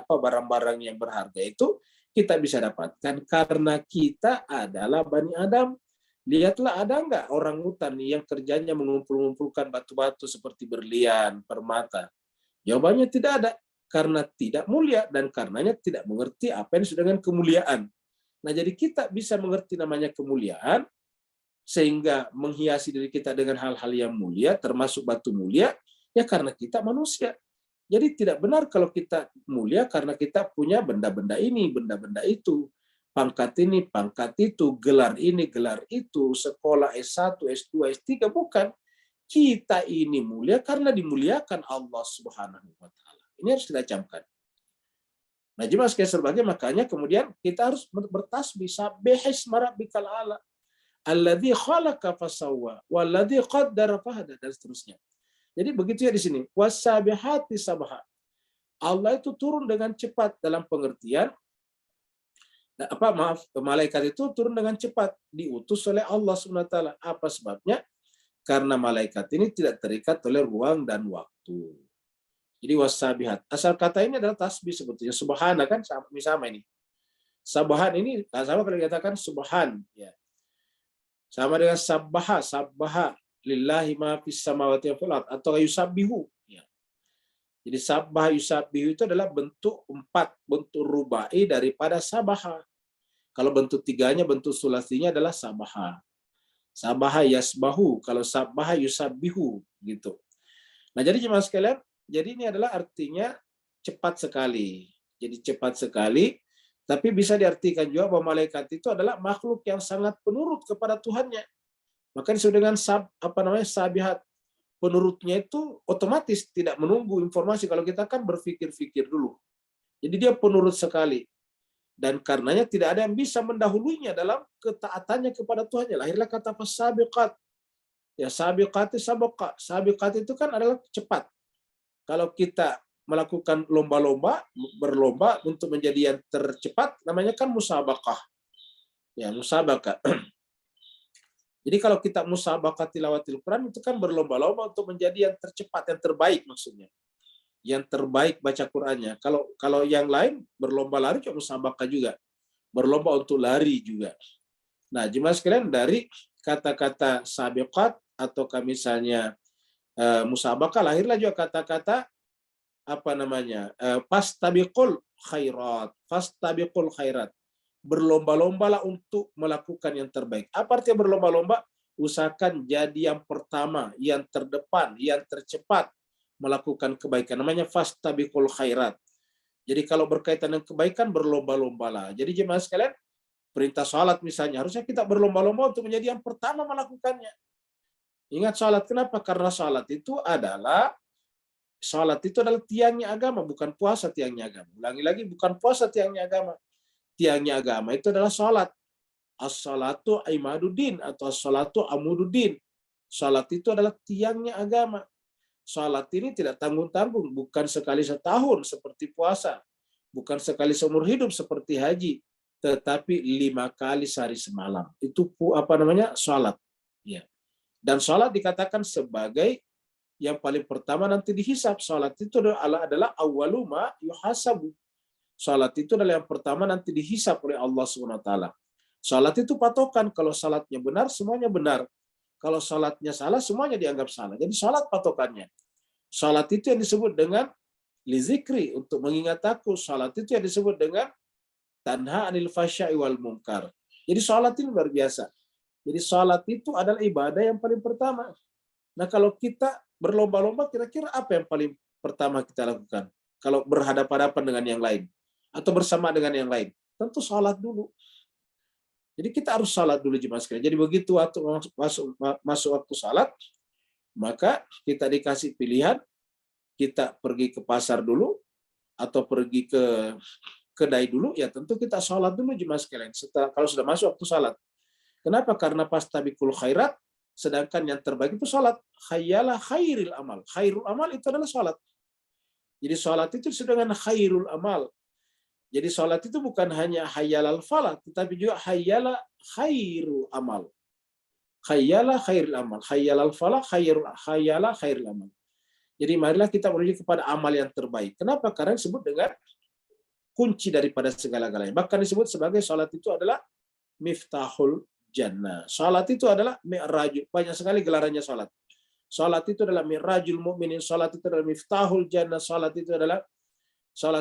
barang-barang yang berharga itu kita bisa dapatkan karena kita adalah Bani Adam. Lihatlah, ada nggak orang hutan yang kerjanya mengumpul-ngumpulkan batu-batu seperti berlian, permata? Jawabannya tidak ada. Karena tidak mulia dan karenanya tidak mengerti apa yang disebut dengan kemuliaan. Nah, jadi kita bisa mengerti namanya kemuliaan sehingga menghiasi diri kita dengan hal-hal yang mulia, termasuk batu mulia, ya karena kita manusia. Jadi tidak benar kalau kita mulia karena kita punya benda-benda ini, benda-benda itu. Pangkat ini, pangkat itu, gelar ini, gelar itu, sekolah S1, S2, S3, bukan. Kita ini mulia karena dimuliakan Allah Subhanahu wa Ta'ala. Ini harus kita camkan. Nah, jemaah sekalian berbahagia, makanya kemudian kita harus bertasbih, sabbihisma rabbikal a'la, alladzi khalaqa fasawwa, walladzi qaddara fahada, dan seterusnya. Jadi begitu ya di sini. Wasabihati sabaha. Allah itu turun dengan cepat dalam pengertian malaikat itu turun dengan cepat, diutus oleh Allah SWT. Apa sebabnya? Karena malaikat ini tidak terikat oleh ruang dan waktu. Jadi wasabihat. Asal kata ini adalah tasbih sebetulnya. Subhana kan sama ini. Sabahan ini sama kalau dikatakan subhan, ya. Sama dengan sabbaha lillahi ma fis samawati wa fil ard atau yusabbihu, ya. Jadi sabbah yusabbihu itu adalah bentuk 4, bentuk rubai daripada sabaha. Kalau bentuk 3-nya, bentuk sulasinya adalah sabaha. Sabaha yasbahu, kalau sabbaha yusabbihu gitu. Nah, jadi jemaah sekalian, jadi ini adalah artinya cepat sekali. Jadi cepat sekali, tapi bisa diartikan juga bahwa malaikat itu adalah makhluk yang sangat penurut kepada Tuhannya. Maka disebut dengan sabihat. Penurutnya itu otomatis tidak menunggu informasi. Kalau kita kan berpikir-pikir dulu. Jadi dia penurut sekali. Dan karenanya tidak ada yang bisa mendahulunya dalam ketaatannya kepada Tuhannya. Lahirlah kata fasabiqat. Ya, sabiqat itu kan adalah cepat. Kalau kita melakukan lomba-lomba, berlomba untuk menjadi yang tercepat, namanya kan musabaqah. Ya, musabaqah. Jadi kalau kita musabaqah tilawatil Quran itu kan berlomba-lomba untuk menjadi yang tercepat, yang terbaik maksudnya. Yang terbaik baca Qur'annya. Kalau yang lain berlomba lari juga musabaqah juga. Berlomba untuk lari juga. Nah, jemaah sekalian, dari kata-kata sabiqat atau misalnya musabaqah, lahirlah juga kata-kata fastabiqul khairat. Berlomba-lombalah untuk melakukan yang terbaik. Apa artinya berlomba-lomba? Usahakan jadi yang pertama, yang terdepan, yang tercepat melakukan kebaikan. Namanya fastabiqul khairat. Jadi kalau berkaitan dengan kebaikan, berlomba-lombalah. Jadi jemaah sekalian, perintah salat misalnya, harusnya kita berlomba-lomba untuk menjadi yang pertama melakukannya. Ingat salat, kenapa? Karena salat itu adalah tiangnya agama, bukan puasa tiangnya agama. Ulangi lagi, bukan puasa tiangnya agama. Tiangnya agama itu adalah salat. As-salatu imaduddin atau as-salatu amududdin. Salat itu adalah tiangnya agama. Salat ini tidak tanggung-tanggung, bukan sekali setahun seperti puasa, bukan sekali seumur hidup seperti haji, tetapi 5 kali sehari semalam. Itu salat. Ya. Dan salat dikatakan sebagai yang paling pertama nanti dihisab. Salat itu adalah awwaluma yuhasabu. Salat itu adalah yang pertama nanti dihisab oleh Allah SWT. Salat itu patokan. Kalau salatnya benar, semuanya benar. Kalau salatnya salah, semuanya dianggap salah. Jadi salat patokannya. Salat itu yang disebut dengan lizikri, untuk mengingat aku. Salat itu yang disebut dengan tanha anil fasya'i wal munkar. Jadi salat ini luar biasa. Jadi salat itu adalah ibadah yang paling pertama. Nah, kalau kita berlomba-lomba, kira-kira apa yang paling pertama kita lakukan? Kalau berhadapan-hadapan dengan yang lain, atau bersama dengan yang lain, tentu salat dulu. Jadi kita harus salat dulu jemaah sekalian. Jadi begitu waktu masuk waktu salat, maka kita dikasih pilihan, kita pergi ke pasar dulu atau pergi ke kedai dulu, ya tentu kita salat dulu jemaah sekalian. Kalau sudah masuk waktu salat. Kenapa? Karena fastabiqul khairat, sedangkan yang terbaik itu salat. Khayyalah khairil amal. Khairul amal itu adalah salat. Jadi salat itu sedangkan khairul amal. Jadi salat itu bukan hanya hayyalal falah, tetapi juga hayyala khairul amal. Hayyala khairul amal. Hayyalal falah, hayyala khairul amal. Jadi marilah kita menuju kepada amal yang terbaik. Kenapa? Karena disebut dengan kunci daripada segala-galanya. Bahkan disebut sebagai salat itu adalah miftahul jannah. Salat itu adalah mi'raj. Banyak sekali gelarannya salat. Salat itu adalah mi'rajul mu'minin. Salat itu adalah miftahul jannah. Salat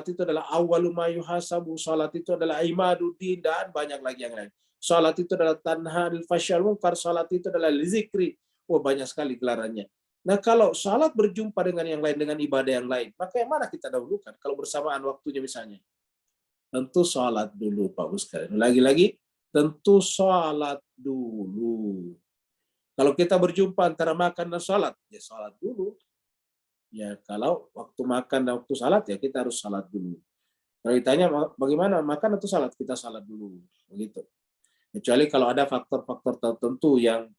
itu adalah awwalu ma yuhasabu. Salat itu adalah imaduddin, dan banyak lagi yang lain. Salat itu adalah tanha anil fasyal munkar. Salat itu adalah lizikri. Banyak sekali gelarannya. Nah, kalau salat berjumpa dengan yang lain, dengan ibadah yang lain, maka yang mana kita dahulukan? Kalau bersamaan waktunya misalnya. Tentu salat dulu, Pak Ustaz. Lagi-lagi, tentu salat dulu. Kalau kita berjumpa antara makan dan salat, ya salat dulu. Ya, kalau waktu makan dan waktu salat, ya kita harus salat dulu. Kalau ditanya bagaimana makan atau salat, kita salat dulu, begitu. Kecuali kalau ada faktor-faktor tertentu yang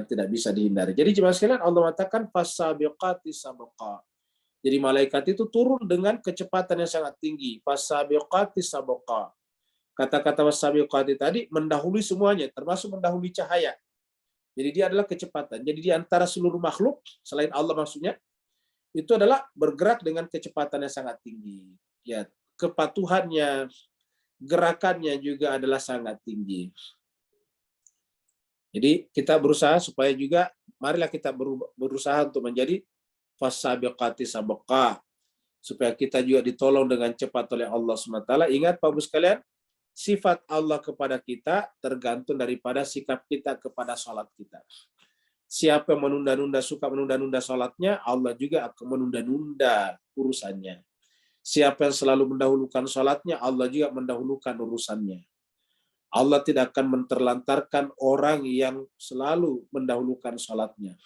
tidak bisa dihindari. Jadi jemaah sekalian, Allah mengatakan fasabiqati sabqa. Jadi malaikat itu turun dengan kecepatan yang sangat tinggi. Fasabiqati sabqa. Kata-kata fasabiqati tadi mendahului semuanya, termasuk mendahului cahaya. Jadi dia adalah kecepatan. Jadi di antara seluruh makhluk selain Allah maksudnya, itu adalah bergerak dengan kecepatan yang sangat tinggi. Ya, kepatuhannya, gerakannya juga adalah sangat tinggi. Jadi kita berusaha supaya juga, marilah kita berusaha untuk menjadi fasabiqati sabqa, supaya kita juga ditolong dengan cepat oleh Allah SWT. Ingat Bapak Ibu sekalian, sifat Allah kepada kita tergantung daripada sikap kita kepada sholat kita. Siapa yang menunda-nunda, suka menunda-nunda sholatnya, Allah juga akan menunda-nunda urusannya. Siapa yang selalu mendahulukan sholatnya, Allah juga mendahulukan urusannya. Allah tidak akan menterlantarkan orang yang selalu mendahulukan sholatnya.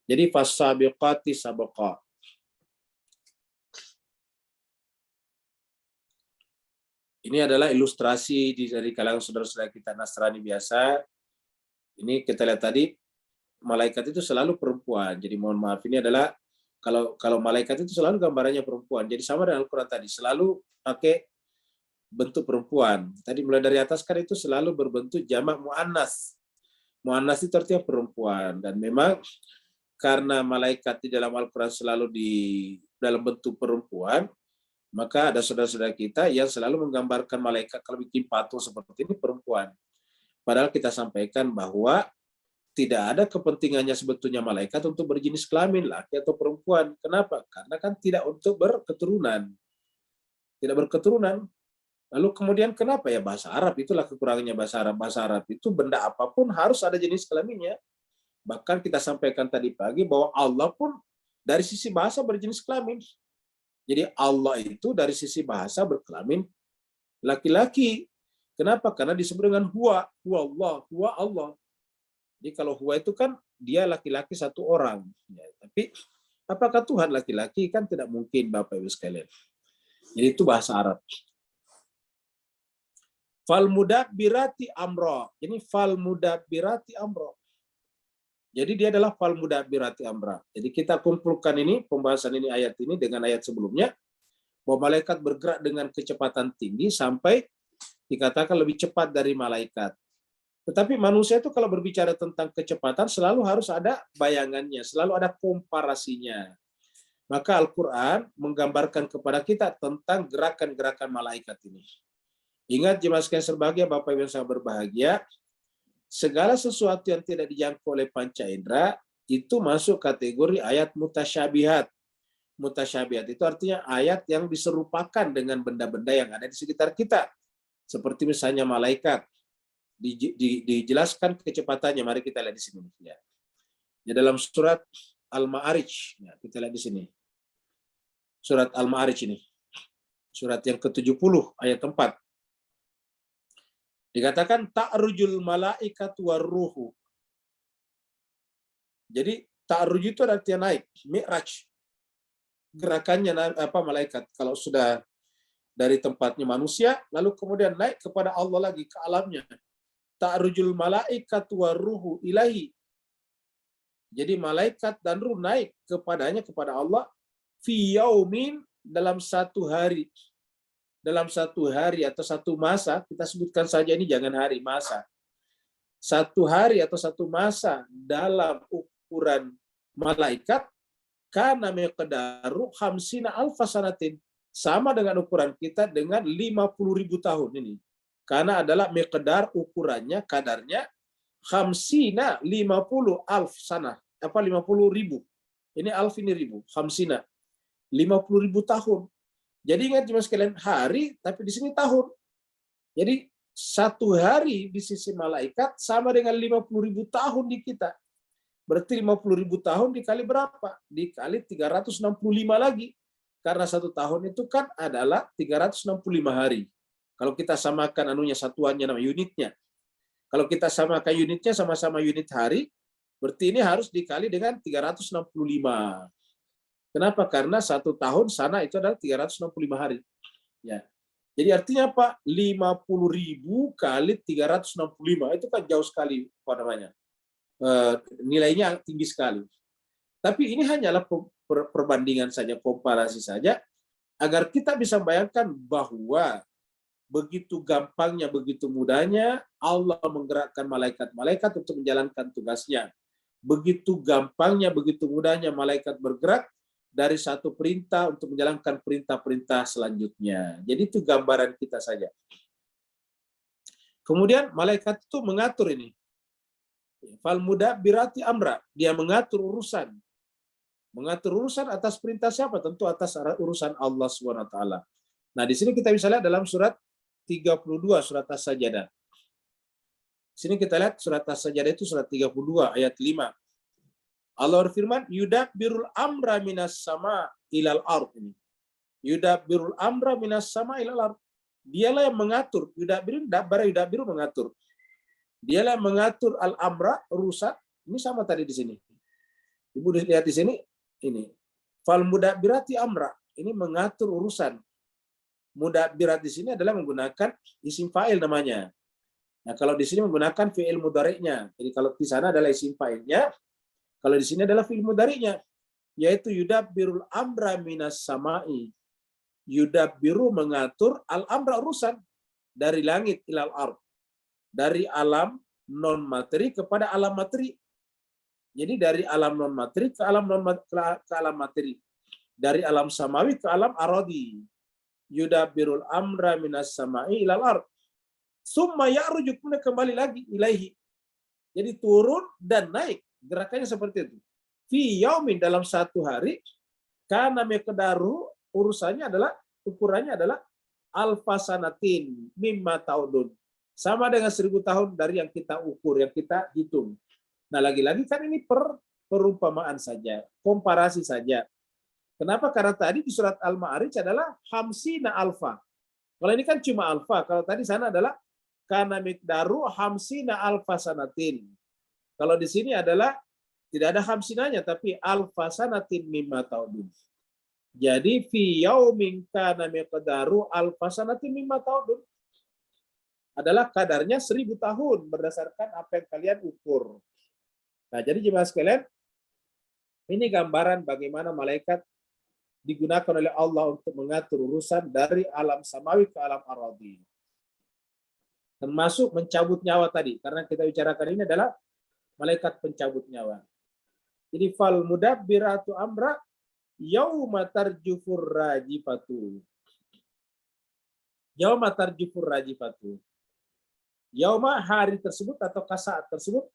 Jadi fasabiqati sabqa. Ini adalah ilustrasi dari kalangan saudara-saudara kita Nasrani biasa. Ini kita lihat tadi, malaikat itu selalu perempuan. Jadi mohon maaf, ini adalah kalau malaikat itu selalu gambarannya perempuan. Jadi sama dengan Al-Quran tadi, selalu pakai bentuk perempuan. Tadi mulai dari atas kan itu selalu berbentuk jamak muannas. Muannas itu artinya perempuan. Dan memang karena malaikat di dalam Al-Quran selalu dalam bentuk perempuan, maka ada saudara-saudara kita yang selalu menggambarkan malaikat kalau bikin patung seperti ini perempuan. Padahal kita sampaikan bahwa tidak ada kepentingannya sebetulnya malaikat untuk berjenis kelamin, laki atau perempuan. Kenapa? Karena kan tidak untuk berketurunan. Tidak berketurunan. Lalu kemudian kenapa ya bahasa Arab? Itulah kekurangannya bahasa Arab. Bahasa Arab itu benda apapun harus ada jenis kelaminnya. Bahkan kita sampaikan tadi pagi bahwa Allah pun dari sisi bahasa berjenis kelamin. Jadi Allah itu dari sisi bahasa berkelamin laki-laki. Kenapa? Karena disebut dengan huwa Allah, huwa Allah. Jadi kalau huwa itu kan dia laki-laki satu orang. Ya, tapi apakah Tuhan laki-laki? Kan tidak mungkin Bapak Ibu sekalian. Jadi itu bahasa Arab. Fal mudabbirati amra. Ini fal mudabbirati amra. Jadi dia adalah fal mudabbirati amra. Jadi kita kumpulkan ini, pembahasan ini ayat ini dengan ayat sebelumnya, bahwa malaikat bergerak dengan kecepatan tinggi sampai dikatakan lebih cepat dari malaikat. Tetapi manusia itu kalau berbicara tentang kecepatan selalu harus ada bayangannya, selalu ada komparasinya. Maka Al-Quran menggambarkan kepada kita tentang gerakan-gerakan malaikat ini. Ingat jemaah sekalian berbahagia, Bapak Ibu yang sangat berbahagia, segala sesuatu yang tidak dijangkau oleh panca indera itu masuk kategori ayat mutasyabihat. Mutasyabihat itu artinya ayat yang diserupakan dengan benda-benda yang ada di sekitar kita. Seperti misalnya malaikat. Dijelaskan kecepatannya. Mari kita lihat di sini. Ya, dalam surat Al-Ma'arij. Ya, kita lihat di sini. Surat Al-Ma'arij ini. Surat yang ke-70 ayat 4. Dikatakan ta'rujul malaikatu warruhu. Jadi ta'ruj itu artinya naik, mi'raj. Gerakannya malaikat kalau sudah dari tempatnya manusia lalu kemudian naik kepada Allah lagi ke alamnya. Ta'rujul malaikatu warruhu ilahi. Jadi malaikat dan ruh naik kepadanya kepada Allah fi yaumin dalam satu hari. Dalam satu hari atau satu masa, kita sebutkan saja ini jangan hari, masa. Satu hari atau satu masa dalam ukuran malaikat, kana miqdaru khamsina alfa sanatin. Sama dengan ukuran kita dengan 50.000 tahun ini. Karena adalah miqdar ukurannya, kadarnya, khamsina, 50 alf sana. Apa 50.000? Ini alf ini ribu, khamsina. 50.000 tahun. Jadi ingat cuma sekalian hari, tapi di sini tahun. Jadi satu hari di sisi malaikat sama dengan 50.000 tahun di kita. Berarti 50.000 tahun dikali berapa? Dikali 365 lagi. Karena satu tahun itu kan adalah 365 hari. Kalau kita samakan anunya satuannya nama unitnya. Kalau kita samakan unitnya sama-sama unit hari, berarti ini harus dikali dengan 365. Kenapa? Karena satu tahun sana itu adalah 365 hari. Ya. Jadi artinya apa? 50.000 kali 365 itu kan jauh sekali apa namanya? Nilainya tinggi sekali. Tapi ini hanyalah perbandingan saja, komparasi saja, agar kita bisa bayangkan bahwa begitu gampangnya, begitu mudahnya Allah menggerakkan malaikat-malaikat untuk menjalankan tugasnya. Begitu gampangnya, begitu mudahnya malaikat bergerak dari satu perintah untuk menjalankan perintah-perintah selanjutnya. Jadi itu gambaran kita saja. Kemudian malaikat itu mengatur ini. Fal mudabbirati amra, dia mengatur urusan. Mengatur urusan atas perintah siapa? Tentu atas urusan Allah Subhanahu wa taala. Nah, di sini kita bisa lihat dalam surat 32 surat As-Sajdah. Di sini kita lihat surat As-Sajdah itu surat 32 ayat 5. Allah berfirman, yudabbirul amra minas sama ilal ard ini. Yudabbirul amra minas sama ilal ard. Dialah yang mengatur, yudabbiru mengatur. Dialah yang mengatur al-amra, urusan. Ini sama tadi di sini. Ibu lihat di sini, ini. Fal mudabbirati amra, ini mengatur urusan. Mudabbirat di sini adalah menggunakan isim fa'il namanya. Nah, kalau di sini menggunakan fi'il mudhari'nya. Jadi kalau di sana adalah isim fa'ilnya, kalau di sini adalah fi'il mudhari'nya, yaitu yudabbirul amra minas sama'i. Yudabbiru mengatur al-amra urusan dari langit ilal ard. Dari alam non materi kepada alam materi. Jadi dari alam non materi ke alam materi. Dari alam samawi ke alam aradi. Yudabbirul amra minas sama'i ilal ard. Summa ya'ruju, kembali lagi ilaihi. Jadi turun dan naik. Gerakannya seperti itu. Fi yaumin, dalam satu hari, kana miqdaru, urusannya adalah, ukurannya adalah alfasanatin mimma taudun. Sama dengan 1000 tahun dari yang kita ukur, yang kita hitung. Nah, lagi-lagi kan ini perumpamaan saja, komparasi saja. Kenapa? Karena tadi di surat Al-Ma'arij adalah hamsina alfa. Kalau ini kan cuma alfa. Kalau tadi sana adalah kana miqdaru hamsina alfa sanatin. Kalau di sini adalah tidak ada hamsinanya, tapi alfa sanatin mimma taudun. Jadi fi yaumin kana miqdaru alfa sanatin mimma taudun adalah kadarnya 1000 tahun berdasarkan apa yang kalian ukur. Nah, jadi jemaah sekalian, ini gambaran bagaimana malaikat digunakan oleh Allah untuk mengatur urusan dari alam samawi ke alam aradi. Termasuk mencabut nyawa tadi, karena kita bicarakan ini adalah malaikat pencabut nyawa. Jadi fal mudabbiratu amra yauma tarjufur rajifatu. Yauma tarjufur rajifatu. Yauma, hari tersebut atau saat tersebut,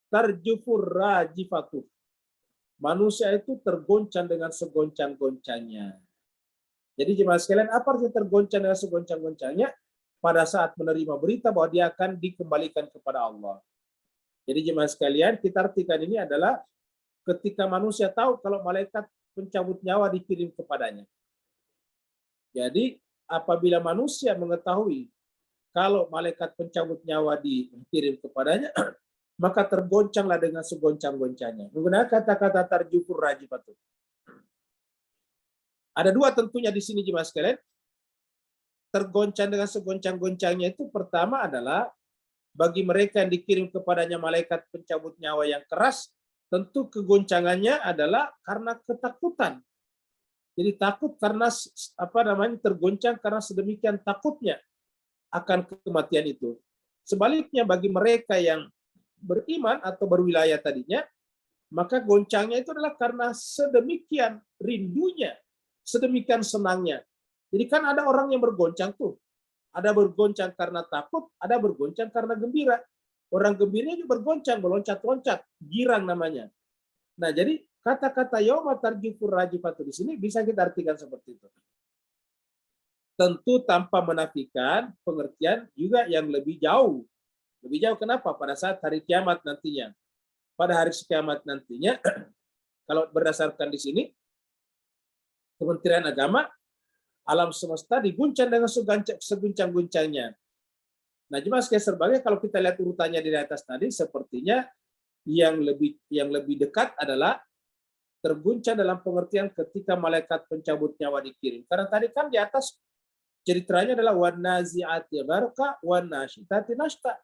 tarjufur rajifatu. Manusia itu tergoncang dengan segoncang-goncangnya. Jadi jemaah sekalian, apa artinya tergoncang dengan segoncang-goncangnya? Pada saat menerima berita bahwa dia akan dikembalikan kepada Allah. Jadi jemaah sekalian, kita artikan ini adalah ketika manusia tahu kalau malaikat pencabut nyawa dikirim kepadanya. Jadi apabila manusia mengetahui kalau malaikat pencabut nyawa dikirim kepadanya, maka tergoncanglah dengan segoncang-goncangnya. Menggunakan kata-kata tarjufur rajifatu. Ada dua tentunya di sini jemaah sekalian. Tergoncang dengan segoncang-goncangnya itu pertama adalah bagi mereka yang dikirim kepadanya malaikat pencabut nyawa yang keras, tentu kegoncangannya adalah karena ketakutan. Jadi takut karena tergoncang karena sedemikian takutnya akan kematian itu. Sebaliknya bagi mereka yang beriman atau berwilayah tadinya, maka goncangnya itu adalah karena sedemikian rindunya, sedemikian senangnya. Jadi kan ada orang yang bergoncang tuh. Ada bergoncang karena takut, ada bergoncang karena gembira. Orang gembira juga bergoncang, meloncat-loncat, girang namanya. Nah, jadi kata-kata yauma tarjufur rajifatu di sini bisa kita artikan seperti itu. Tentu tanpa menafikan pengertian juga yang lebih jauh. Lebih jauh kenapa? Pada saat hari kiamat nantinya. Pada hari kiamat nantinya, kalau berdasarkan di sini, Kementerian Agama, alam semesta diguncang dengan seguncang-guncangnya. Nah, cuma sebagai kalau kita lihat urutannya di atas tadi, sepertinya yang lebih dekat adalah terguncang dalam pengertian ketika malaikat pencabut nyawa dikirim. Karena tadi kan di atas ceritanya adalah wan nazi'ati gharqa wan nasyitati nashta.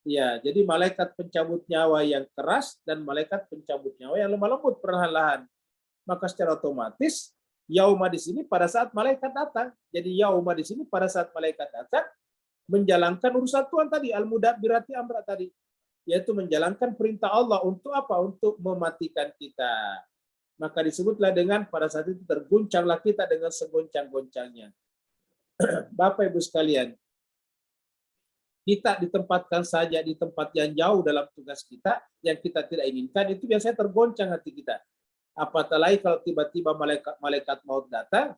Ya, jadi malaikat pencabut nyawa yang keras dan malaikat pencabut nyawa yang lemah lembut perlahan-lahan. Maka secara otomatis yauma di sini pada saat malaikat datang. Jadi yauma di sini pada saat malaikat datang menjalankan urusan Tuhan tadi, al-mudabbirati amra tadi, yaitu menjalankan perintah Allah untuk apa? Untuk mematikan kita. Maka disebutlah dengan pada saat itu terguncanglah kita dengan segoncang-goncangnya. Bapak Ibu sekalian, kita ditempatkan saja di tempat yang jauh dalam tugas kita yang kita tidak inginkan, itu biasanya tergoncang hati kita. Apatah lagi kalau tiba-tiba malaikat maut datang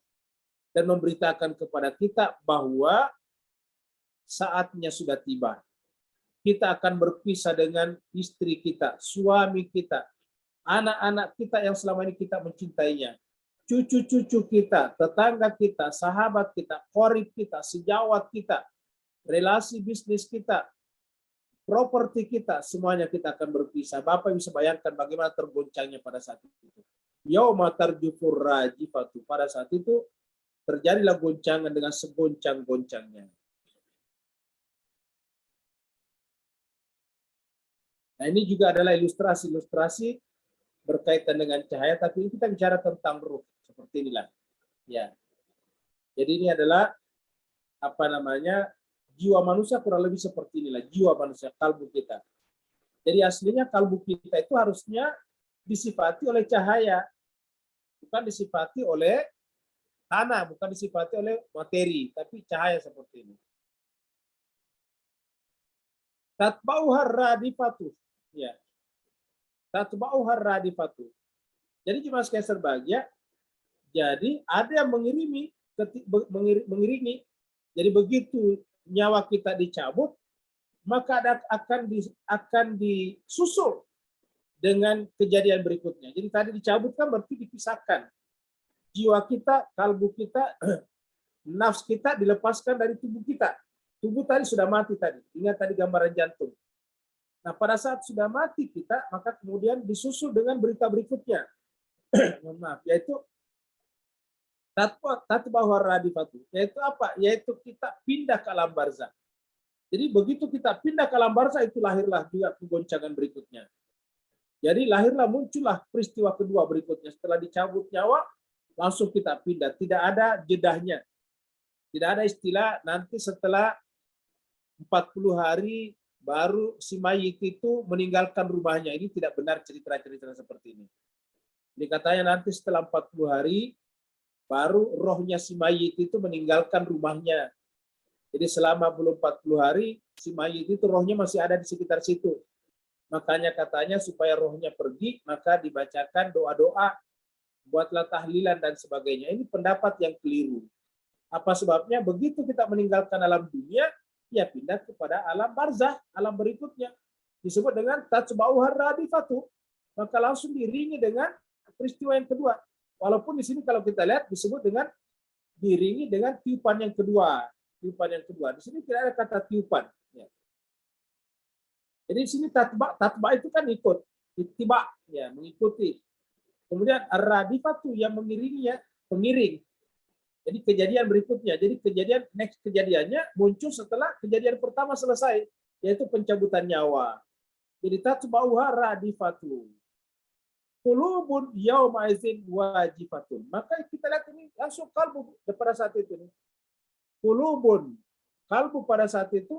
dan memberitakan kepada kita bahwa saatnya sudah tiba. Kita akan berpisah dengan istri kita, suami kita, anak-anak kita yang selama ini kita mencintainya, cucu-cucu kita, tetangga kita, sahabat kita, qorib kita, sejawat kita, relasi bisnis kita, properti kita, semuanya kita akan berpisah. Bapak bisa bayangkan bagaimana tergoncangnya pada saat itu. Yauma tarjufur rajifatu. Pada saat itu terjadilah goncangan dengan segoncang-goncangnya. Nah, ini juga adalah ilustrasi-ilustrasi berkaitan dengan cahaya, tapi kita bicara tentang ruh seperti inilah. Ya. Jadi ini adalah jiwa manusia kurang lebih seperti inilah, jiwa manusia, kalbu kita. Jadi aslinya kalbu kita itu harusnya disifati oleh cahaya, bukan disifati oleh tanah, bukan disifati oleh materi, tapi cahaya seperti ini. Tatba'uhar radifatu. Ya. Tatba'uhar radifatu. Jadi cuma sekali serbahagia, jadi ada yang mengiringi. Jadi begitu nyawa kita dicabut, maka akan disusul dengan kejadian berikutnya. Jadi tadi dicabut kan berarti dipisahkan. Jiwa kita, kalbu kita, nafs kita dilepaskan dari tubuh kita. Tubuh tadi sudah mati tadi. Ingat tadi gambaran jantung. Nah, pada saat sudah mati kita, maka kemudian disusul dengan berita berikutnya. Maaf, yaitu tatba'uhar radifatu. Yaitu apa? Yaitu kita pindah ke alam barzah. Jadi begitu kita pindah ke alam barzah, itu lahirlah juga kegoncangan berikutnya. Jadi lahirlah, muncullah peristiwa kedua berikutnya. Setelah dicabut nyawa, langsung kita pindah. Tidak ada jedahnya. Tidak ada istilah nanti setelah 40 hari baru si mayit itu meninggalkan rumahnya. Ini tidak benar cerita-cerita seperti ini. Ini katanya nanti setelah 40 hari baru rohnya si mayit itu meninggalkan rumahnya. Jadi selama belum 40 hari si mayit itu rohnya masih ada di sekitar situ. Makanya katanya supaya rohnya pergi, maka dibacakan doa-doa, buatlah tahlilan dan sebagainya. Ini pendapat yang keliru. Apa sebabnya? Begitu kita meninggalkan alam dunia, ya pindah kepada alam barzah, alam berikutnya. Disebut dengan tatba'uhar radifatu. Maka langsung diiringi dengan peristiwa yang kedua. Walaupun di sini kalau kita lihat disebut dengan diiringi dengan tiupan yang kedua. Tiupan yang kedua. Di sini tidak ada kata tiupan. Ya. Jadi di sini tatba itu kan ikut, ittiba, ya, mengikuti. Kemudian ar-radifatu yang mengiringinya, pengiring. Jadi kejadian berikutnya. Jadi next kejadiannya muncul setelah kejadian pertama selesai, yaitu pencabutan nyawa. Jadi tatba'uhar radifatu. Qulubun yauma idzin wajifatun. Maka kita lihat ini langsung kalbu pada saat itu. Qulubun, kalbu pada saat itu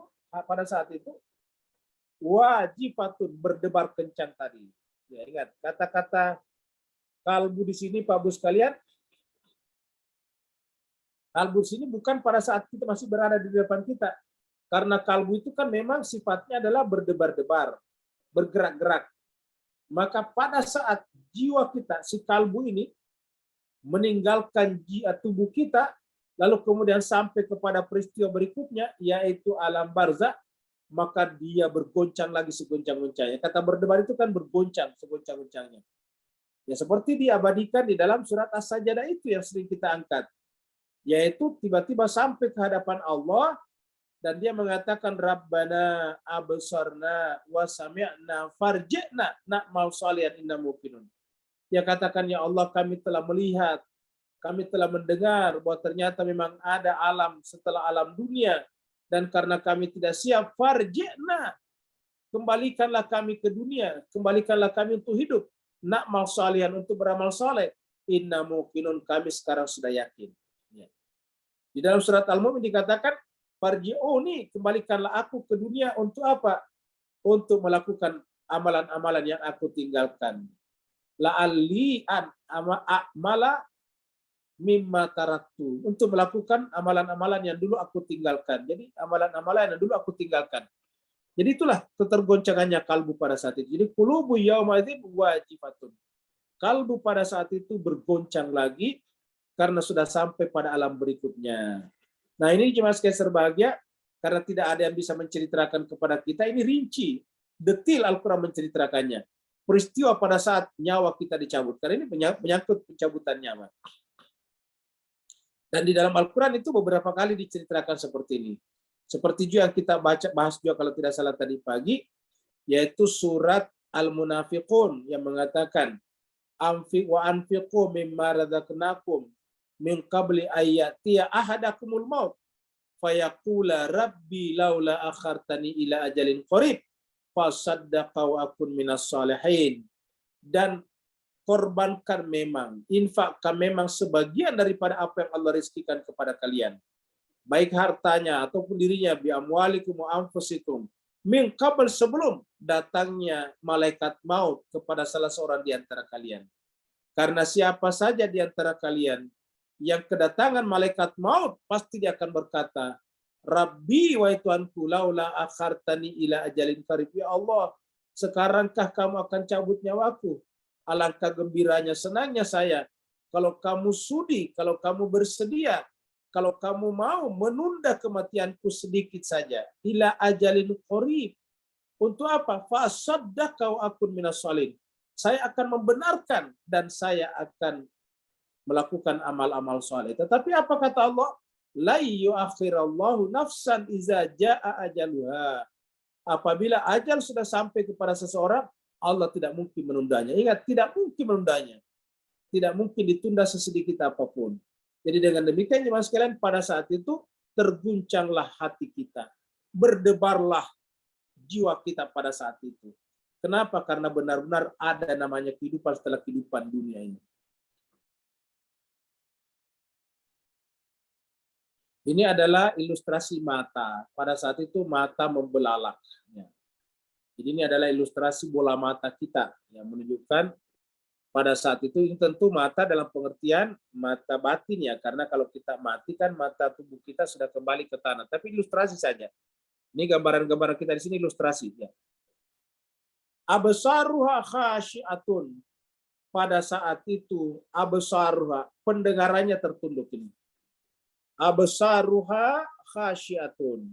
wajifatun, berdebar kencang tadi. Ya, ingat kata-kata kalbu di sini Pak Bu sekalian. Kalbu di sini bukan pada saat kita masih berada di depan kita. Karena kalbu itu kan memang sifatnya adalah berdebar-debar, bergerak-gerak. Maka pada saat jiwa kita, si kalbu ini, meninggalkan tubuh kita, lalu kemudian sampai kepada peristiwa berikutnya, yaitu alam barzah, maka dia bergoncang lagi segoncang-goncangnya. Kata berdebar itu kan bergoncang segoncang-goncangnya. Ya seperti diabadikan di dalam surat As-Sajdah itu yang sering kita angkat. Yaitu tiba-tiba sampai ke hadapan Allah dan dia mengatakan Rabbana absarna wa sami'na farji'na na'mal shalihan inna muqinun. Dia katakan, ya Allah, kami telah melihat, kami telah mendengar bahwa ternyata memang ada alam setelah alam dunia, dan karena kami tidak siap, farji'na, kembalikanlah kami ke dunia, kembalikanlah kami untuk hidup, na'mal shalihan, untuk beramal saleh, inna muqinun, kami sekarang sudah yakin. Di dalam surat Al-Mu'min dikatakan, farji'uni, kembalikanlah aku ke dunia untuk apa? Untuk melakukan amalan-amalan yang aku tinggalkan. La'alli an a'mala mimma taraktu, untuk melakukan amalan-amalan yang dulu aku tinggalkan. Jadi amalan-amalan yang dulu aku tinggalkan. Jadi itulah ketergoncangannya kalbu pada saat itu. Jadi qulubu yauma idzin wajifatun. Kalbu pada saat itu bergoncang lagi karena sudah sampai pada alam berikutnya. Nah, ini jemaah sekalian berbahagia, karena tidak ada yang bisa menceritakan kepada kita, ini rinci, detil Al-Quran menceritakannya. Peristiwa pada saat nyawa kita dicabut. Karena ini menyangkut pencabutan nyawa. Dan di dalam Al-Quran itu beberapa kali diceritakan seperti ini. Seperti juga yang kita bahas juga kalau tidak salah tadi pagi, yaitu surat Al-Munafiqun yang mengatakan, anfiqu mimma razaqnakum min qabli ayyatiya ahadakumul maut fayaqula rabbi laula akhartani ila ajalin qarib fasaddaqa wa akun minas salihin. Dan korbankan memang, infakkan memang sebagian daripada apa yang Allah rizkikan kepada kalian, baik hartanya ataupun dirinya, bi amwalikum wa anfusikum, min qabl, sebelum datangnya malaikat maut kepada salah seorang di antara kalian. Karena siapa saja di antara kalian yang kedatangan malaikat maut, pasti dia akan berkata, Rabbi wa Tuhanku, laula akhartani ila ajalin qarib. Ya Allah, sekarangkah kamu akan cabut nyawaku? Alangkah gembiranya, senangnya saya kalau kamu sudi, kalau kamu bersedia, kalau kamu mau menunda kematianku sedikit saja. Ila ajalin qarib. Untuk apa? Fasaddaqa wa akun minas salihin. Saya akan membenarkan dan saya akan melakukan amal-amal saleh. Tetapi apa kata Allah? La yu'akhirallahu nafsan iza jaa ajaluha. Apabila ajal sudah sampai kepada seseorang, Allah tidak mungkin menundanya. Ingat, tidak mungkin menundanya. Tidak mungkin ditunda sesedikit apapun. Jadi dengan demikian jemaah sekalian, pada saat itu terguncanglah hati kita. Berdebarlah jiwa kita pada saat itu. Kenapa? Karena benar-benar ada namanya kehidupan setelah kehidupan dunia ini. Ini adalah ilustrasi mata. Pada saat itu mata membelalak. Jadi ini adalah ilustrasi bola mata kita yang menunjukkan pada saat itu. Ini tentu mata dalam pengertian mata batin ya, karena kalau kita mati kan mata tubuh kita sudah kembali ke tanah. Tapi ilustrasi saja. Ini gambaran-gambaran kita di sini ilustrasi ya. Absaruha khasyiatun. Pada saat itu absaruha, pendengarannya tertunduk ini. Absaruha khasyiatun.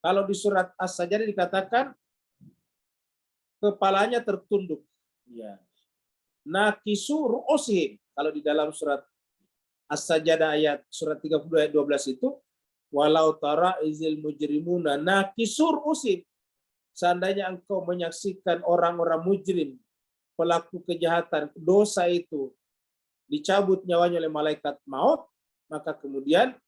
Kalau di surat As-Sajdah dikatakan kepalanya tertunduk. Ya. Nakisu ru'usihim. Kalau di dalam surat As-Sajdah ayat surat 32 ayat 12 itu, walau tara izil mujrimuna nakisu ru'usihim. Seandainya engkau menyaksikan orang-orang mujrim, pelaku kejahatan, dosa itu, dicabut nyawanya oleh malaikat maut, maka kemudian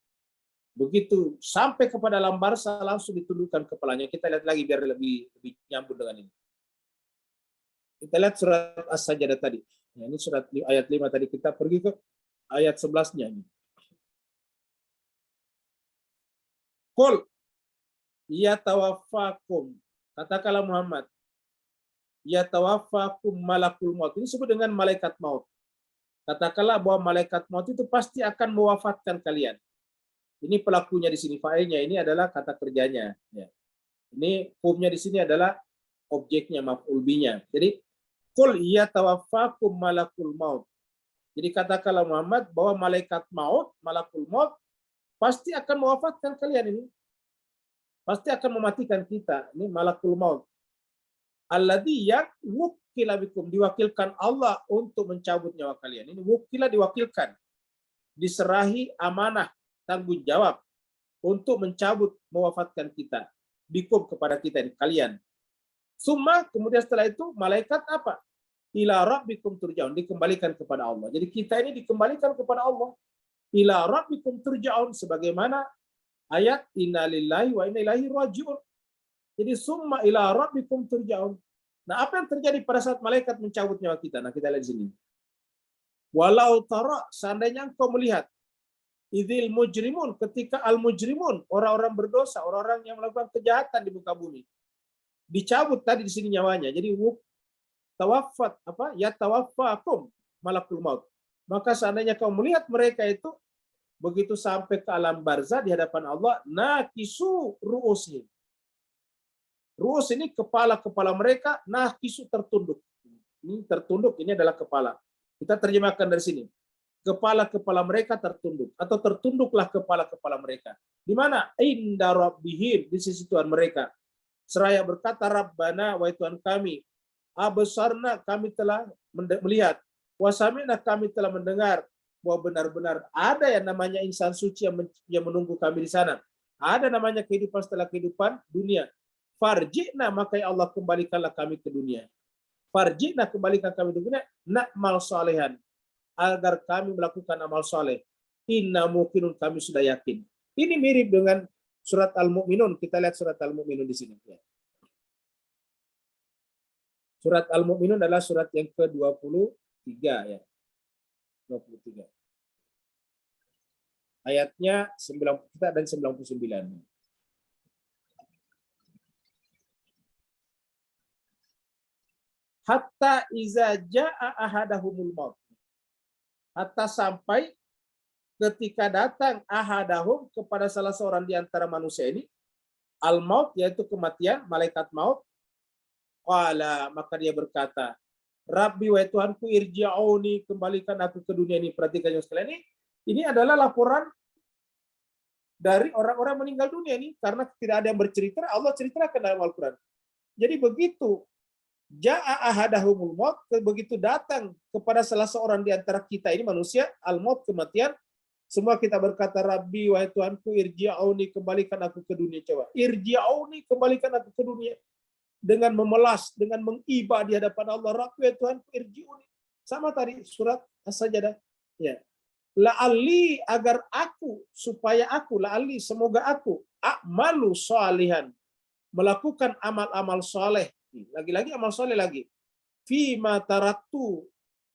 begitu sampai kepada alam barzah langsung ditundukkan kepalanya. Kita lihat lagi biar lebih nyambung dengan ini. Kita lihat surat As-Sajdah tadi. Ya, ini surat ayat 5 tadi, kita pergi ke ayat 11-nya ini. Qul yatawaffakum, katakanlah Muhammad, yatawaffakum malakul maut. Ini disebut dengan malaikat maut. Katakanlah bahwa malaikat maut itu pasti akan mewafatkan kalian. Ini pelakunya di sini, fa'ilnya ini adalah kata kerjanya. Ya. Ini hukumnya di sini adalah objeknya, maf'ul binya. Jadi qul yatawaffakum malakul maut. Jadi katakanlah Muhammad bahwa malaikat maut, malakul maut pasti akan mewafatkan kalian ini. Pasti akan mematikan kita. Ini malakul maut. Alladzi wukila bikum, diwakilkan Allah untuk mencabut nyawa kalian. Ini wukila, diwakilkan. Diserahi amanah, tanggung jawab untuk mencabut, mewafatkan kita. Bikum, kepada kita ini, kalian. Summa, kemudian setelah itu malaikat apa? Ila rabbikum turja'un, dikembalikan kepada Allah. Jadi kita ini dikembalikan kepada Allah. Ila rabbikum turja'un, sebagaimana ayat inna lillahi wa inna ilaihi raji'un. Jadi summa ila rabbikum turja'un. Nah, apa yang terjadi pada saat malaikat mencabut nyawa kita? Nah, kita lihat di sini. Walau tara, seandainya engkau melihat, idzil mujrimun, ketika al-mujrimun, orang-orang berdosa, orang-orang yang melakukan kejahatan di muka bumi, dicabut tadi di sini nyawanya. Jadi tawaffat apa? Ya tawaffakum malakul maut. Maka seandainya kau melihat mereka itu begitu sampai ke alam barzah di hadapan Allah, nakisu ru'usihim. Ru'us ini kepala-kepala mereka, nakisu tertunduk. Ini tertunduk, ini adalah kepala. Kita terjemahkan dari sini. Kepala-kepala mereka tertunduk atau tertunduklah kepala-kepala mereka. Di mana? Inda rabbihim, di sisi Tuhan mereka. Seraya berkata, Rabbana, wahai Tuhan kami, absarna, kami telah melihat, wasamina, kami telah mendengar bahwa benar-benar ada yang namanya insan suci yang menunggu kami di sana. Ada namanya kehidupan setelah kehidupan dunia. Farji'na, maka ya Allah kembalikanlah kami ke dunia. Farji'na, kembalikan kami ke dunia, na'mal salihan, agar kami melakukan amal soleh. Inna muqinun, kami sudah yakin. Ini mirip dengan surat Al-Mu'minun. Kita lihat surat Al-Mu'minun di sini. Surat Al-Mu'minun adalah surat yang ke-23 ya. 23. Ayatnya 90 dan 99. Hatta iza ja'a ahadahumul maut. Hatta sampai ketika datang ahadahum kepada salah seorang di antara manusia ini, al-maut, yaitu kematian, malaikat maut, qala, maka dia berkata, Rabbi, wahai Tuhanku, irji'uni, kembalikan aku ke dunia ini. Perhatikan yang sekalian, ini adalah laporan dari orang-orang meninggal dunia ini, karena tidak ada yang bercerita, Allah ceritakan dalam Al-Quran. Jadi begitu ja'a ahadahumul maut, begitu datang kepada salah seorang di antara kita ini manusia, al-maut, kematian, semua kita berkata, Rabbi, wahai Tuhanku, irji'uni, kembalikan aku ke dunia. Coba, irji'uni, kembalikan aku ke dunia. Dengan memelas, dengan mengiba di hadapan Allah, Rabbi, wahai Tuhanku, irji'uni. Sama tadi surat As-Sajdah. Ya. La'alli, agar aku, supaya aku, la'alli, semoga aku, a'malu sholihan, melakukan amal-amal soleh. Lagi-lagi amal soleh lagi. Fima taraktu,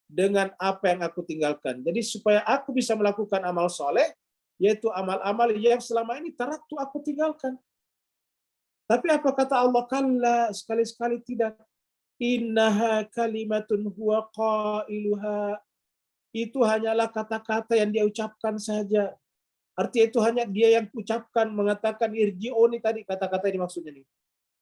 dengan apa yang aku tinggalkan. Jadi supaya aku bisa melakukan amal soleh, yaitu amal-amal yang selama ini taraktu, aku tinggalkan. Tapi apa kata Allah? Kalla, sekali-sekali tidak. Innaha kalimatun huwa qailuha. Itu hanyalah kata-kata yang dia ucapkan saja. Artinya itu hanya dia yang ucapkan, mengatakan irji'uni tadi, kata-kata ini maksudnya nih.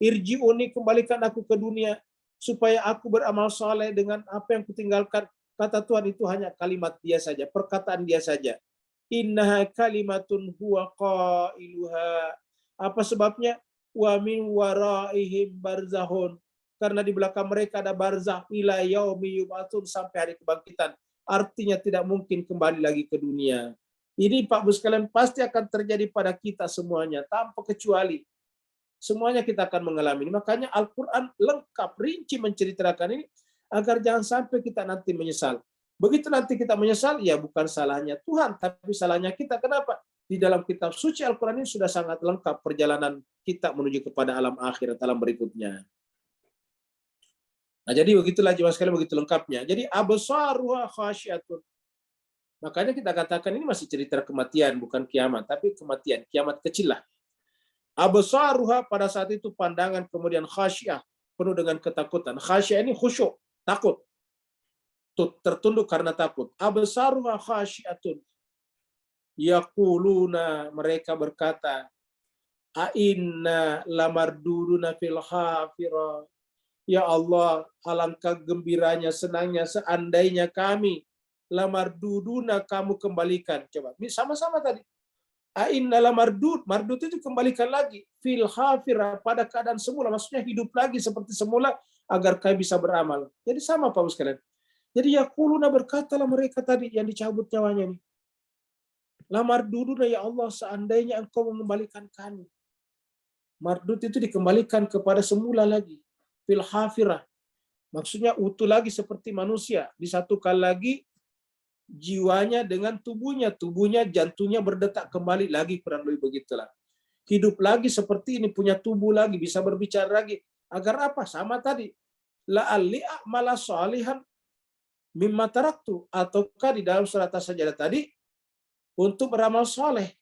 Irji'uni, kembalikan aku ke dunia supaya aku beramal saleh dengan apa yang kutinggalkan. Kata Tuhan itu hanya kalimat dia saja, perkataan dia saja. Innaha kalimatun huwa qailuha. Apa sebabnya? Wa min waraihim barzahun. Karena di belakang mereka ada barzah ila yaumi yub'atsun, sampai hari kebangkitan. Artinya tidak mungkin kembali lagi ke dunia. Ini Pak Bu sekalian pasti akan terjadi pada kita semuanya tanpa kecuali. Semuanya kita akan mengalami ini. Makanya Al-Quran lengkap, rinci menceritakan ini, agar jangan sampai kita nanti menyesal. Begitu nanti kita menyesal, ya bukan salahnya Tuhan, tapi salahnya kita. Kenapa? Di dalam kitab suci Al-Quran ini sudah sangat lengkap perjalanan kita menuju kepada alam akhirat, alam berikutnya. Nah, jadi begitulah jemaah sekalian, begitu lengkapnya. Jadi absaruha khasyiatun. Makanya kita katakan ini masih cerita kematian, bukan kiamat, tapi kematian, kiamat kecil lah. Absaruha, pada saat itu pandangan, kemudian khasyah, penuh dengan ketakutan. Khasyah ini khusyuk, takut. Tertunduk karena takut. Absaruha khasyatun. Yaquluna, mereka berkata, A'inna lamarduduna fil hafira. Ya Allah, alangkah gembiranya, senangnya seandainya kami lamarduduna, kamu kembalikan. Coba, sama-sama tadi. A'inna lamardud, mardud itu kembalikan lagi. Fil hafira, pada keadaan semula. Maksudnya hidup lagi seperti semula, agar kami bisa beramal. Jadi sama Pak sekalian. Jadi yaquluna, berkatalah mereka tadi yang dicabut nyawanya ini. Lamarduduna, ya Allah, seandainya engkau mengembalikan kami. Mardud itu dikembalikan kepada semula lagi. Fil hafirah. Maksudnya utuh lagi seperti manusia. Disatukan lagi jiwanya dengan tubuhnya. Tubuhnya, jantungnya berdetak kembali lagi, kurang lebih begitulah. Hidup lagi seperti ini, punya tubuh lagi, bisa berbicara lagi. Agar apa? Sama tadi. La'alli a'mala sholihan mimma taraktu. Ataukah di dalam surat As-Sajdah tadi, untuk beramal soleh.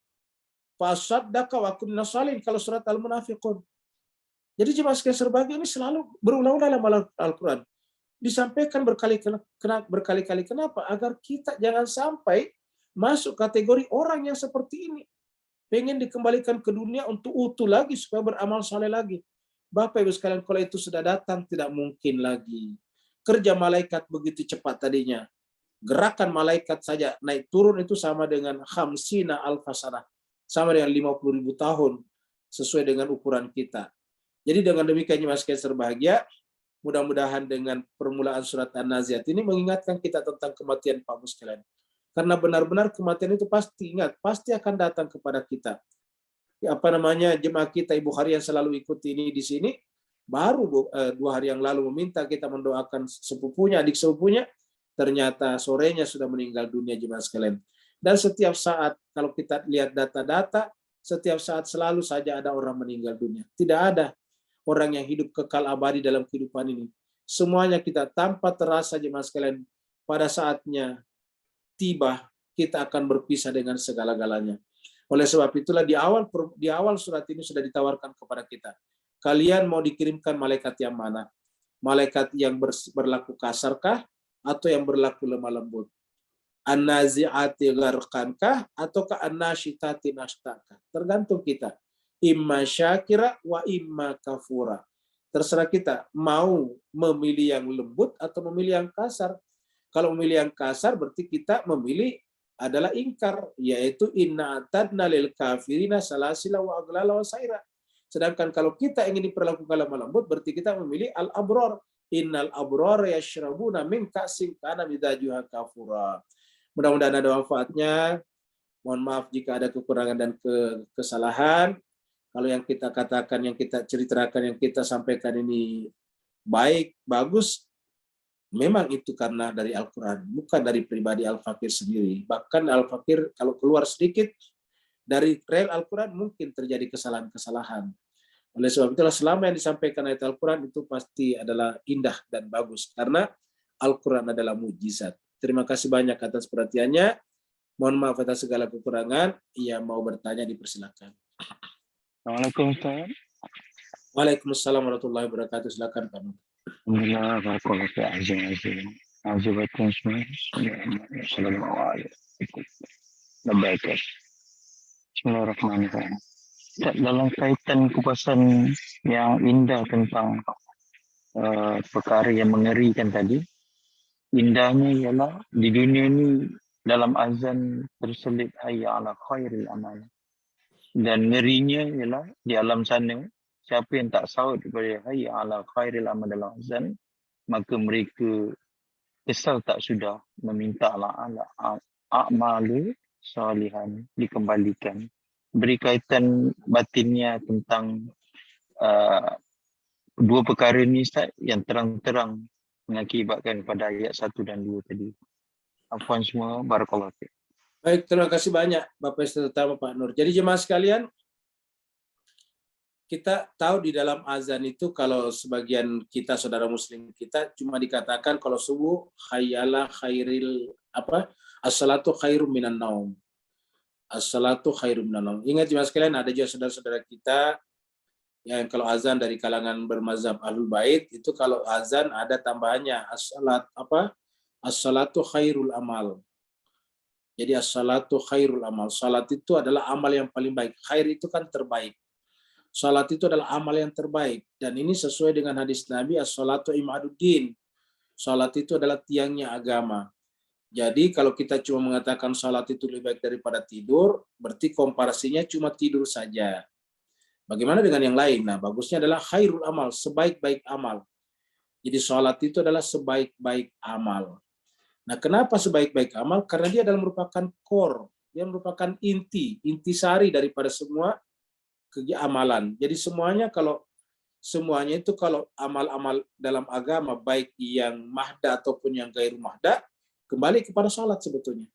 Fasaddaqa wa kunna sholihin, kalau surat Al-Munafiqun. Jadi jemaah sekalian serbagi ini selalu berulang-ulang dalam Al-Quran. Disampaikan berkali-kali. Kenapa? Agar kita jangan sampai masuk kategori orang yang seperti ini. Pengen dikembalikan ke dunia untuk utuh lagi supaya beramal soleh lagi. Bapak Ibu sekalian, kalau itu sudah datang tidak mungkin lagi. Kerja malaikat begitu cepat tadinya. Gerakan malaikat saja naik turun itu sama dengan khamsina alfasanah. Sama dengan 50.000 tahun sesuai dengan ukuran kita. Jadi dengan demikian Mas Kaiser berbahagia, mudah-mudahan dengan permulaan surat An-Nazi'at ini mengingatkan kita tentang kematian Pak Bos sekalian. Karena benar-benar kematian itu pasti akan datang kepada kita. Jemaah kita Ibu Hari yang selalu ikut ini di sini, baru 2 hari yang lalu meminta kita mendoakan sepupunya, adik sepupunya, ternyata sorenya sudah meninggal dunia jemaah sekalian. Dan setiap saat kalau kita lihat data-data, setiap saat selalu saja ada orang meninggal dunia. Tidak ada orang yang hidup kekal abadi dalam kehidupan ini. Semuanya kita tanpa terasa jemaah sekalian, pada saatnya tiba kita akan berpisah dengan segala-galanya. Oleh sebab itulah di awal surat ini sudah ditawarkan kepada kita. Kalian mau dikirimkan malaikat yang mana? Malaikat yang berlaku kasarkah atau yang berlaku lemah lembut? An-nazi'ati gharqankah ataukah an-nasyitati nashtaka? Tergantung kita. Imma syakira wa imma kafura. Terserah kita mau memilih yang lembut atau memilih yang kasar. Kalau memilih yang kasar berarti kita memilih adalah ingkar, yaitu inna atadna lil kafirina salasila wa aglala wa saira. Sedangkan kalau kita ingin diperlakukan lemah lembut berarti kita memilih al-abror. Innal abror yashrabuna min ka'sin kana mizajuha kafura. Mudah-mudahan ada manfaatnya. Mohon maaf jika ada kekurangan dan kesalahan. Kalau yang kita katakan, yang kita ceritakan, yang kita sampaikan ini baik, bagus, memang itu karena dari Al-Quran, bukan dari pribadi Al-Fakir sendiri. Bahkan Al-Fakir kalau keluar sedikit dari rel Al-Quran mungkin terjadi kesalahan-kesalahan. Oleh sebab itulah selama yang disampaikan ayat Al-Quran itu pasti adalah indah dan bagus. Karena Al-Quran adalah mujizat. Terima kasih banyak atas perhatiannya. Mohon maaf atas segala kekurangan. Ia mau bertanya dipersilakan. Assalamualaikum Ustaz. Waalaikumsalam warahmatullahi wabarakatuh. Silakan Pak. Alhamdulillah, barakallahu fi azim. Azibatun semua. Assalamualaikum. Baik. Bismillahirrahmanirrahim. Dalam kaitan kupasan yang indah tentang perkara yang mengerikan tadi, indahnya ialah di dunia ini dalam azan terselip hayya ala khairil amal. Dan ngerinya ialah di alam sana, siapa yang tak sahut kepada hayya ala khairil amal dalam azan, maka mereka kesal tak sudah meminta ala a'malu salihan dikembalikan. Berkaitan batinnya tentang dua perkara ini Ustaz, yang terang-terang mengakibatkan pada ayat 1 dan 2 tadi. Afwan semua, barakallahu fiik. Baik, terima kasih banyak Bapak Ustaz Utama Pak Nur. Jadi jemaah sekalian, kita tahu di dalam azan itu kalau sebagian kita saudara muslim kita cuma dikatakan kalau subuh hayyala khairil as-salatu khairum minan naum. As-salatu khairum minan naum. Ingat jemaah sekalian, ada juga saudara-saudara kita yang kalau azan dari kalangan bermazhab Ahlul Bait itu kalau azan ada tambahannya as-salatu khairul amal. Jadi as-salatu khairul amal. Salat itu adalah amal yang paling baik. Khair itu kan terbaik. Salat itu adalah amal yang terbaik. Dan ini sesuai dengan hadis Nabi, as-salatu imaduddin. Salat itu adalah tiangnya agama. Jadi kalau kita cuma mengatakan salat itu lebih baik daripada tidur, berarti komparasinya cuma tidur saja. Bagaimana dengan yang lain? Nah, bagusnya adalah khairul amal, sebaik-baik amal. Jadi salat itu adalah sebaik-baik amal. Nah, kenapa sebaik-baik amal? Karena dia adalah merupakan core, dia merupakan intisari daripada semua amalan. Jadi semuanya itu kalau amal-amal dalam agama, baik yang mahda ataupun yang gairu mahda, kembali kepada sholat sebetulnya.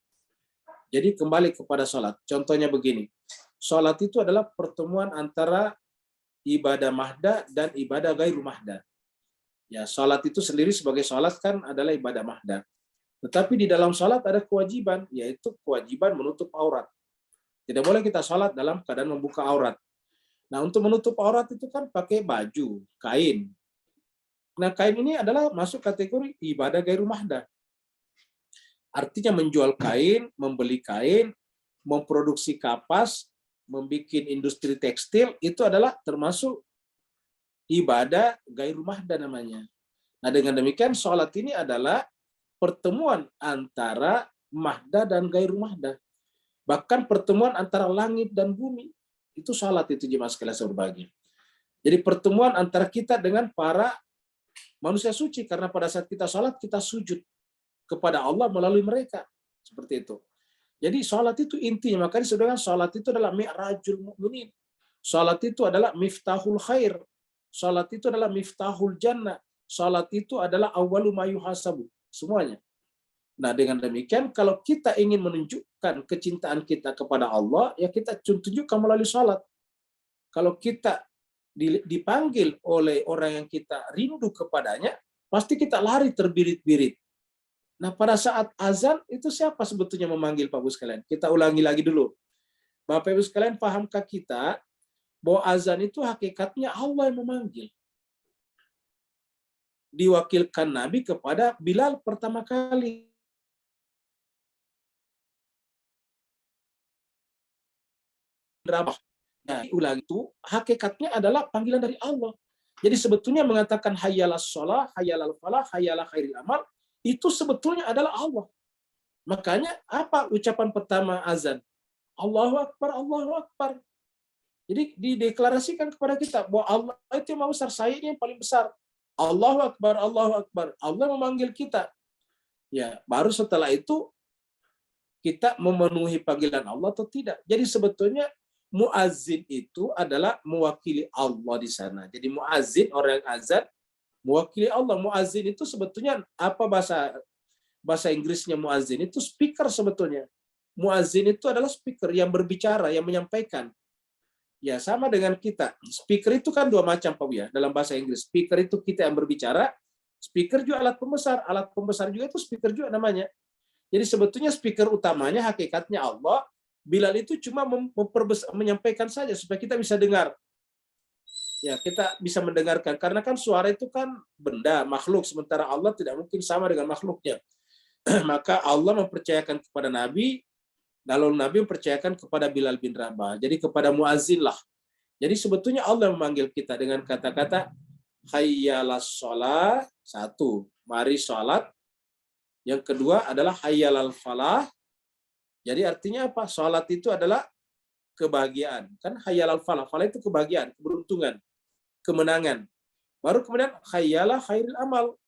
Jadi kembali kepada sholat. Contohnya begini, sholat itu adalah pertemuan antara ibadah mahda dan ibadah gairu mahda. Ya, sholat itu sendiri sebagai sholat kan adalah ibadah mahda. Tetapi di dalam sholat ada kewajiban, yaitu kewajiban menutup aurat. Tidak boleh kita sholat dalam keadaan membuka aurat. Nah, untuk menutup aurat itu kan pakai baju, kain. Nah, kain ini adalah masuk kategori ibadah gairu mahdah. Artinya menjual kain, membeli kain, memproduksi kapas, membuat industri tekstil, itu adalah termasuk ibadah gairu mahdah namanya. Nah, dengan demikian sholat ini adalah pertemuan antara mahdah dan gairu mahdah. Bahkan pertemuan antara langit dan bumi. Itu sholat itu jemaah sekalian berbahagia. Jadi pertemuan antara kita dengan para manusia suci, karena pada saat kita sholat, kita sujud kepada Allah melalui mereka. Seperti itu. Jadi sholat itu intinya, makanya saudara, sholat itu adalah mi'rajul mu'minin. Sholat itu adalah miftahul khair. Sholat itu adalah miftahul jannah. Sholat itu adalah awwalu ma yuhasabu. Semuanya. Nah, dengan demikian, kalau kita ingin menunjukkan kecintaan kita kepada Allah, ya kita tunjukkan melalui sholat. Kalau kita dipanggil oleh orang yang kita rindu kepadanya, pasti kita lari terbirit-birit. Nah, pada saat azan, itu siapa sebetulnya memanggil Bapak Ibu sekalian? Kita ulangi lagi dulu. Bapak Ibu sekalian, pahamkah kita bahwa azan itu hakikatnya Allah yang memanggil? Diwakilkan Nabi kepada Bilal pertama kali. Nah, ulang itu hakikatnya adalah panggilan dari Allah. Jadi sebetulnya mengatakan hayyalas shalah, hayyalal falah, hayyalah khairil amal, itu sebetulnya adalah Allah. Makanya apa ucapan pertama azan? Allahu Akbar, Allahu Akbar. Jadi dideklarasikan kepada kita bahwa Allah itu yang besar, saya ini yang paling besar. Allahu Akbar, Allahu Akbar. Allah memanggil kita. Ya, baru setelah itu kita memenuhi panggilan Allah atau tidak. Jadi sebetulnya muazzin itu adalah mewakili Allah di sana. Jadi muazzin, orang yang azan, mewakili Allah. Muazzin itu sebetulnya apa bahasa Inggrisnya muazzin? Itu speaker sebetulnya. Muazzin itu adalah speaker yang berbicara, yang menyampaikan. Ya, sama dengan kita. Speaker itu kan dua macam, Pak ya, dalam bahasa Inggris. Speaker itu kita yang berbicara, speaker juga alat pembesar. Alat pembesar juga itu speaker juga namanya. Jadi sebetulnya speaker utamanya hakikatnya Allah. Bilal itu cuma menyampaikan saja supaya kita bisa dengar. Ya, kita bisa mendengarkan. Karena kan suara itu kan benda, makhluk. Sementara Allah tidak mungkin sama dengan makhluknya. Maka Allah mempercayakan kepada Nabi, lalu Nabi mempercayakan kepada Bilal bin Rabah. Jadi kepada muazzin lah. Jadi sebetulnya Allah memanggil kita dengan kata-kata hayyalas shalah, satu, mari sholat. Yang kedua adalah hayyalal falah. Jadi artinya apa? Sholat itu adalah kebahagiaan. Kan hayyalal falah. Falah itu kebahagiaan, keberuntungan, kemenangan. Baru kemudian hayyalah khairil amal.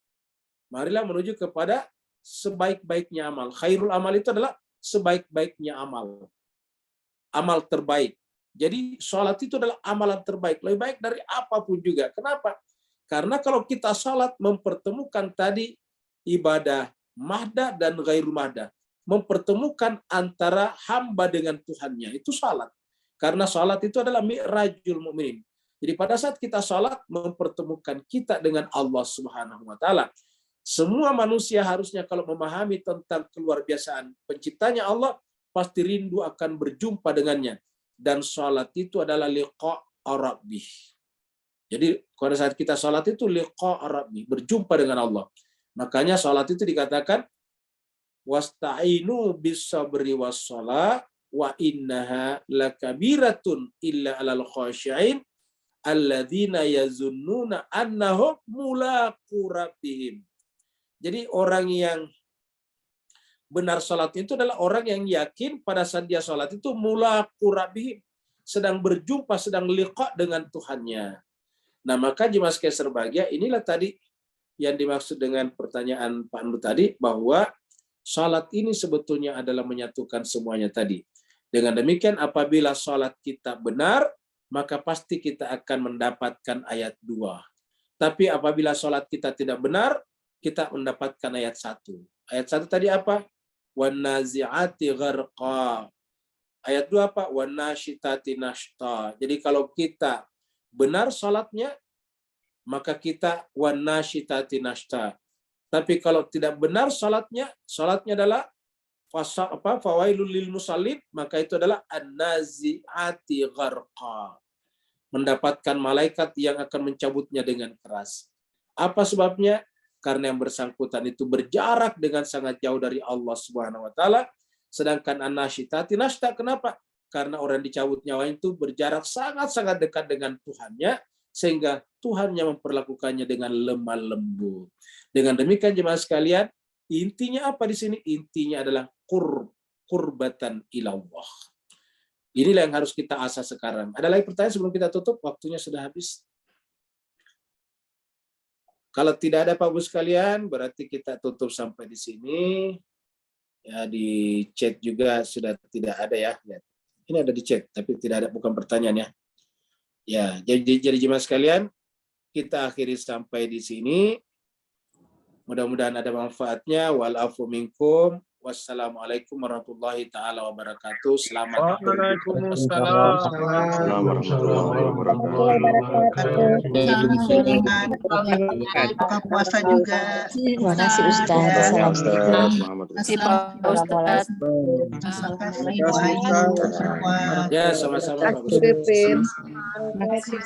Marilah menuju kepada sebaik-baiknya amal. Khairul amal itu adalah sebaik-baiknya amal. Amal terbaik. Jadi sholat itu adalah amalan terbaik. Lebih baik dari apapun juga. Kenapa? Karena kalau kita sholat mempertemukan tadi ibadah mahdah dan ghairu mahdah. Mempertemukan antara hamba dengan Tuhannya. Itu sholat. Karena sholat itu adalah mi'rajul mu'minin. Jadi pada saat kita sholat mempertemukan kita dengan Allah Subhanahu wa Ta'ala. Semua manusia harusnya kalau memahami tentang keluar biasaan penciptanya Allah, pasti rindu akan berjumpa dengannya. Dan sholat itu adalah liqa' rabbih. Jadi pada saat kita sholat itu liqa' rabbih, berjumpa dengan Allah. Makanya sholat itu dikatakan wasta'inu bis-sabri was-shalah wa innaha lakabiratun illa 'alal khashi'in alladzina yazunnuna annahum mulaqu rabbihim. Jadi orang yang benar sholat itu adalah orang yang yakin pada saat dia sholat itu mulaqu rabbihim, sedang berjumpa, sedang liqa dengan Tuhannya. Nah, maka jemaah sekalian berbahagia, inilah tadi yang dimaksud dengan pertanyaan Pak Andu tadi, bahwa sholat ini sebetulnya adalah menyatukan semuanya tadi. Dengan demikian, apabila sholat kita benar, maka pasti kita akan mendapatkan ayat 2. Tapi apabila sholat kita tidak benar, kita mendapatkan ayat 1. Ayat 1 tadi apa? Wan-nazi'ati gharqa. Ayat 2 apa? Wan-nasyitati nashta. Jadi kalau kita benar sholatnya, maka kita wan-nasyitati nashta. Tapi kalau tidak benar sholatnya adalah fawailul lil musallin, maka itu adalah an-nazi'ati gharqa. Mendapatkan malaikat yang akan mencabutnya dengan keras. Apa sebabnya? Karena yang bersangkutan itu berjarak dengan sangat jauh dari Allah Subhanahu wa taala. Sedangkan an-nasyitati nasyta, kenapa? Karena orang dicabut nyawa itu berjarak sangat-sangat dekat dengan Tuhannya, sehingga Tuhannya memperlakukannya dengan lemah lembut. Dengan demikian jemaah sekalian, intinya apa di sini? Intinya adalah qurbatan ilallah. Inilah yang harus kita asah sekarang. Ada lagi pertanyaan sebelum kita tutup? Waktunya sudah habis. Kalau tidak ada Pak Bu sekalian, berarti kita tutup sampai di sini. Ya, di chat juga sudah tidak ada ya. Ini ada di chat, tapi tidak ada, bukan pertanyaan ya. Ya, jadi jemaah sekalian, kita akhiri sampai di sini. Mudah-mudahan ada manfaatnya. Wal-afu minkum. Wassalamualaikum warahmatullahi taala wabarakatuh. Selamat Waalaikumsalam warahmatullahi wabarakatuh. Buka puasa juga. Terima kasih Ustaz. Terima kasih Pak Ustaz. Terima kasih Bu Ayu semua. Ya, sama-sama Pak Bu. Terima kasih.